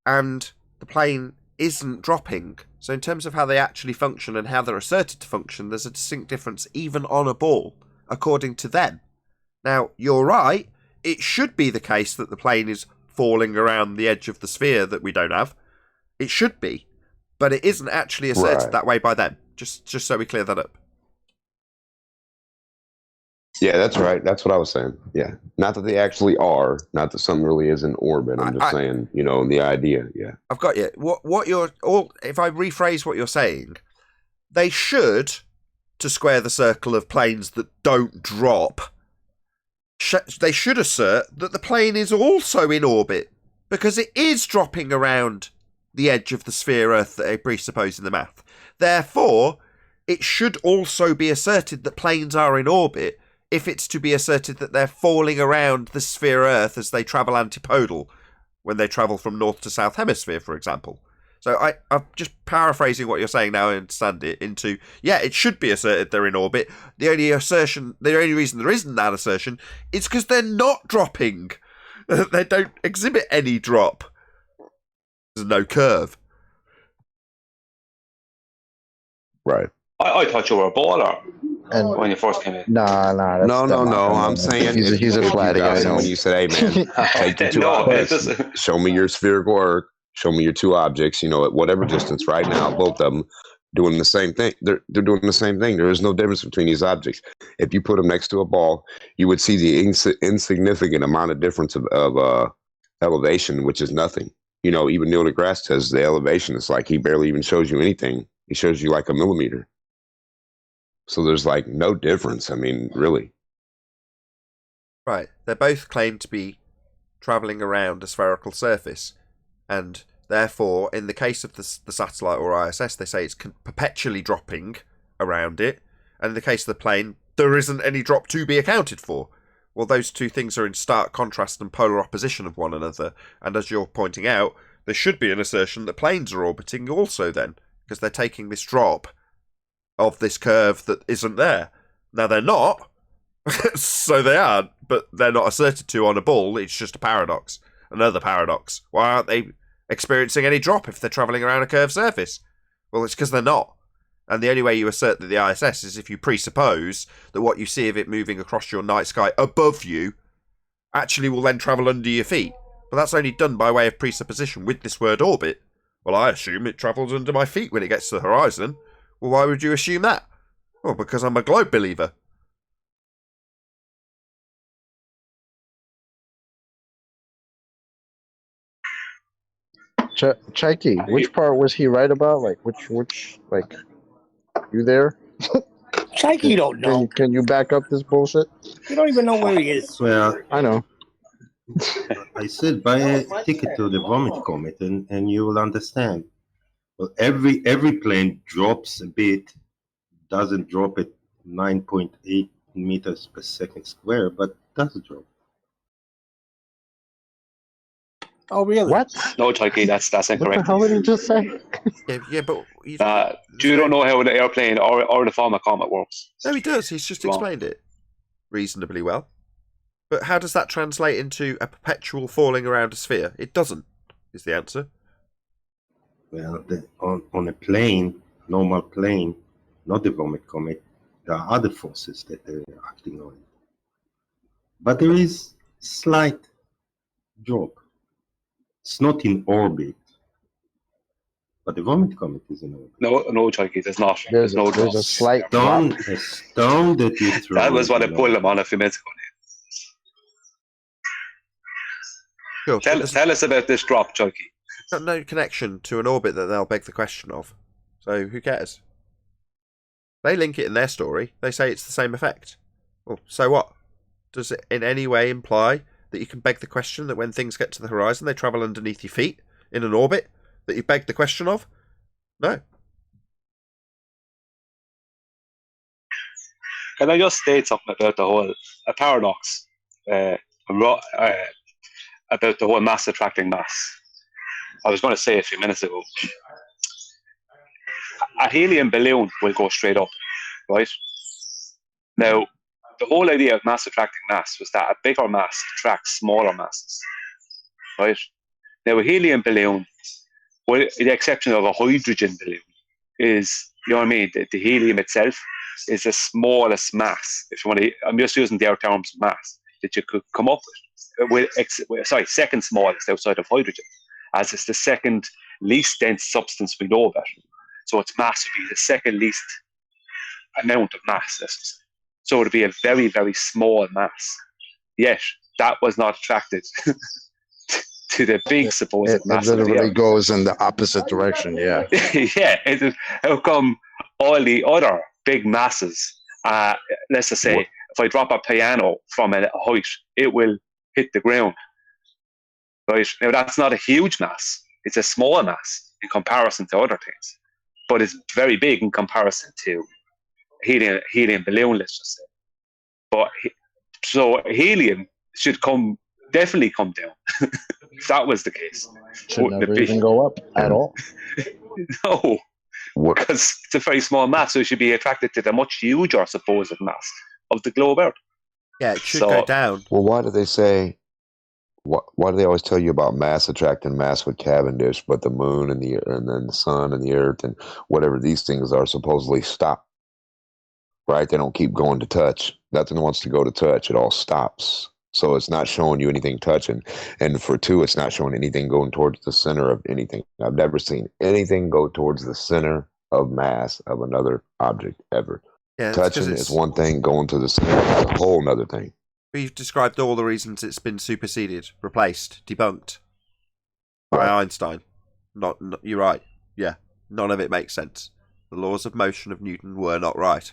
and the plane isn't dropping. So in terms of how they actually function and how they're asserted to function, there's a distinct difference even on a ball, according to them. Now, you're right, it should be the case that the plane is falling around the edge of the sphere that we don't have. It should be, but it isn't actually asserted that way by them. Just so we clear that up. Yeah, that's right. That's what I was saying. Yeah. Not that they actually are, not that something really is in orbit. I'm just saying, the idea. Yeah. I've got you. If I rephrase what you're saying, they should, to square the circle of planes that don't drop, they should assert that the plane is also in orbit because it is dropping around the edge of the sphere Earth that they presuppose in the math. Therefore, it should also be asserted that planes are in orbit if it's to be asserted that they're falling around the sphere Earth as they travel antipodal, when they travel from north to south hemisphere, for example. So I'm just paraphrasing what you're saying now and understand it into, it should be asserted they're in orbit. The only reason there isn't that assertion is because they're not dropping. They don't exhibit any drop. There's no curve. Right. I thought you were a baller when you first came in. No. I'm saying he's a flat guy. When you said, "Hey man, take the two objects, show me your spherical Earth, show me your two objects," at whatever distance right now, both of them doing the same thing. They're doing the same thing. There is no difference between these objects. If you put them next to a ball, you would see the insignificant amount of difference of elevation, which is nothing. Even Neil deGrasse says the elevation is like he barely even shows you anything. He shows you like a millimeter. So there's like no difference. I mean, really. Right. They both claim to be travelling around a spherical surface. And therefore, in the case of the satellite or ISS, they say it's perpetually dropping around it. And in the case of the plane, there isn't any drop to be accounted for. Well, those two things are in stark contrast and polar opposition of one another. And as you're pointing out, there should be an assertion that planes are orbiting also then, because they're taking this drop of this curve that isn't there. Now, they're not, so they aren't, but they're not asserted to on a ball. It's just a paradox. Another paradox. Why aren't they experiencing any drop if they're travelling around a curved surface? Well, it's because they're not. And the only way you assert that the ISS is if you presuppose that what you see of it moving across your night sky above you actually will then travel under your feet. But that's only done by way of presupposition with this word orbit. Well, I assume it travels under my feet when it gets to the horizon. Well, why would you assume that? Well, because I'm a globe believer. Checky, which part was he right about? Like, which, like, you there? Checky, you don't know. Can you back up this bullshit? You don't even know where he is. Well, I know. I said buy a ticket to the Vomit Comet and you will understand. Well, every plane drops a bit, doesn't drop at 9.8 meters per second square, but does drop. Oh, really? What? No, Chucky, that's incorrect. What the hell did he just say? Yeah, but... You don't know how the airplane or the Vomit Comet works. No, he does. He's just explained it reasonably well. But how does that translate into a perpetual falling around a sphere? It doesn't, is the answer. Well, on a plane, normal plane, not the Vomit Comet, there are other forces that are acting on it. But there is slight drop. It's not in orbit. But the Vomit Comet is in orbit. No, Chucky, there's not. There's no a slight stone that you throw. That was what I pulled him on a few minutes ago. Sure, tell us about this drop, Chucky. Got no connection to an orbit that they'll beg the question of. So who cares? They link it in their story. They say it's the same effect. Well, so what? Does it in any way imply that you can beg the question that when things get to the horizon, they travel underneath your feet in an orbit that you begged the question of? No. Can I just state something about the whole paradox about the whole mass attracting mass? I was going to say a few minutes ago. A helium balloon will go straight up, right? Now, the whole idea of mass attracting mass was that a bigger mass attracts smaller masses, right? Now, a helium balloon, with the exception of a hydrogen balloon, is, you know what I mean, the helium itself is the smallest mass, if you want to, I'm just using their terms of mass, that you could come up with, second smallest outside of hydrogen, as it's the second least dense substance we know about. So its mass would be the second least amount of mass, let's say. So it would be a very, very small mass. Yet, that was not attracted to the big supposed mass. It literally goes in the opposite direction, yeah. Yeah, how come all the other big masses, let's just say, if I drop a piano from a height, it will hit the ground. Right? Now, that's not a huge mass. It's a small mass in comparison to other things. But it's very big in comparison to helium balloon, let's just say. But so helium should definitely come down. If that was the case. Should never even go up at all. No, because it's a very small mass, so it should be attracted to the much huger supposed mass of the globe Earth. Yeah, it should go down. Well, why do they say? Why do they always tell you about mass attracting mass with Cavendish, but the moon and then the sun and the earth and whatever these things are supposedly stop? Right? They don't keep going to touch. Nothing wants to go to touch. It all stops. So it's not showing you anything touching. And for two, it's not showing anything going towards the center of anything. I've never seen anything go towards the center of mass of another object ever. Yeah, touching is one thing, going to the center is a whole other thing. We've described all the reasons it's been superseded, replaced, debunked by Einstein. Not, you're right. Yeah, none of it makes sense. The laws of motion of Newton were not right.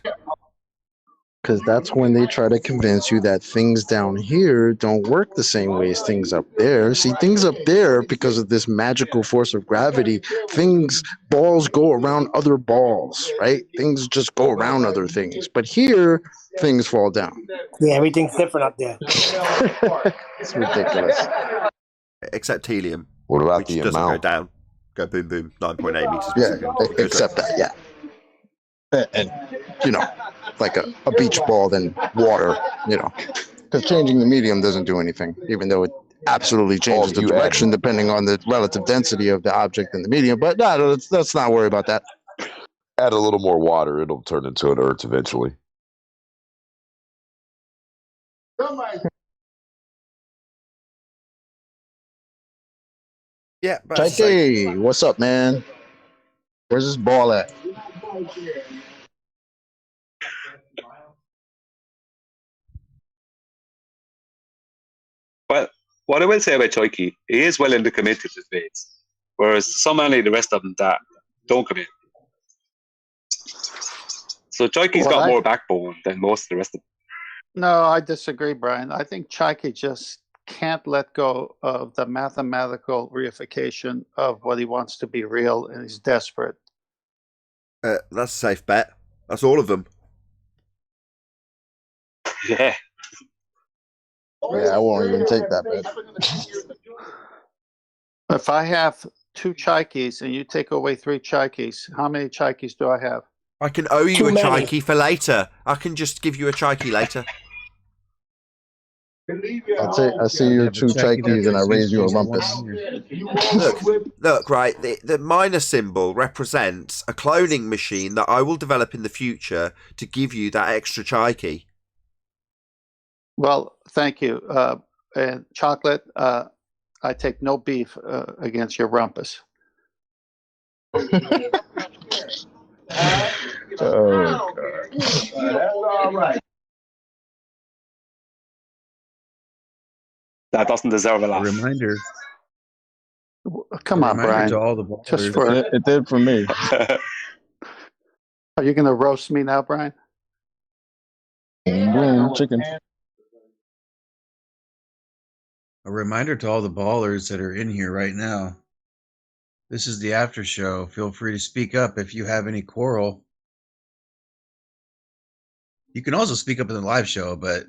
Because that's when they try to convince you that things down here don't work the same way as things up there. See, things up there, because of this magical force of gravity, balls go around other balls, right? Things just go around other things. But here, things fall down. Yeah, everything's different up there. It's ridiculous. Except helium. What about which the doesn't amount? go down. Go boom, boom, 9.8 meters per Yeah, second. except that, yeah. And, like a beach ball than water, because changing the medium doesn't do anything, even though it absolutely changes the direction depending on the relative density of the object and the medium. But no, let's not worry about that. add a little more water, it'll turn into an earth eventually. Yeah, but Chikey, what's up, man? Where's this ball at? Well, what I will say about Choiki, he is willing to commit to the debates, whereas so many of the rest of them that don't commit. So Choiki's got more backbone than most of the rest of them. No, I disagree, Brian. I think Chaiki just can't let go of the mathematical reification of what he wants to be real, and he's desperate. That's a safe bet. That's all of them. Yeah. Yeah, I won't even take that bet. If I have 2 Chaikis and you take away 3 Chaikis, how many Chaikis do I have? I can owe you Too a many. Chaiki for later. I can just give you a Chaiki later. I see your 2 Chaikis and I raise you a rumpus. Look, right, the minor symbol represents a cloning machine that I will develop in the future to give you that extra Chaiki. Well, thank you. And Chocolate, I take no beef against your rumpus. Oh, God. That doesn't deserve a laugh. Reminder. Come on, Brian. To all the Just for it did for me. Are you going to roast me now, Brian? Chicken. A reminder to all the ballers that are in here right now. This is the after show. Feel free to speak up if you have any quarrel. You can also speak up in the live show, but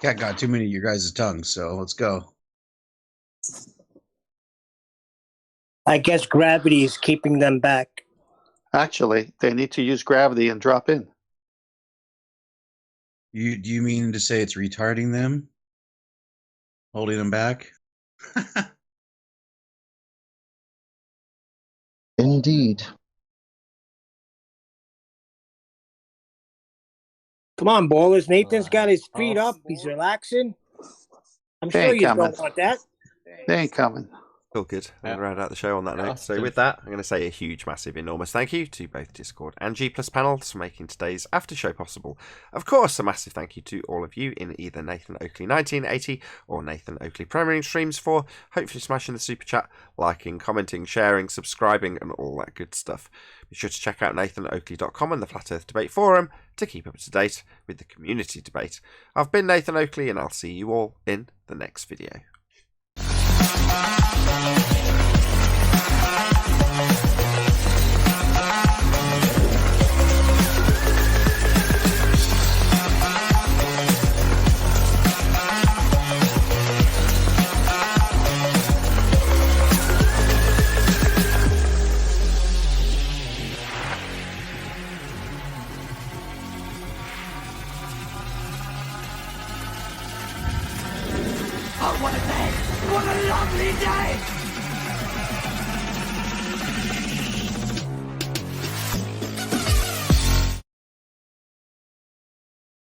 Cat got too many of your guys' tongues, so let's go. I guess gravity is keeping them back. Actually, they need to use gravity and drop in. Do you mean to say it's retarding them? Holding them back? Indeed. Come on, ballers. Nathan's got his feet up. He's relaxing. I'm They sure ain't you coming. don't want that. They ain't coming. All good. I'm going to round out the show on that note. So with that, I'm going to say a huge, massive, enormous thank you to both Discord and G Plus panels for making today's after show possible. Of course, a massive thank you to all of you in either Nathan Oakley 1980 or Nathan Oakley Premiering streams for hopefully smashing the super chat, liking, commenting, sharing, subscribing, and all that good stuff. Be sure to check out nathanoakley.com and the Flat Earth Debate Forum to keep up to date with the community debate. I've been Nathan Oakley, and I'll see you all in the next video.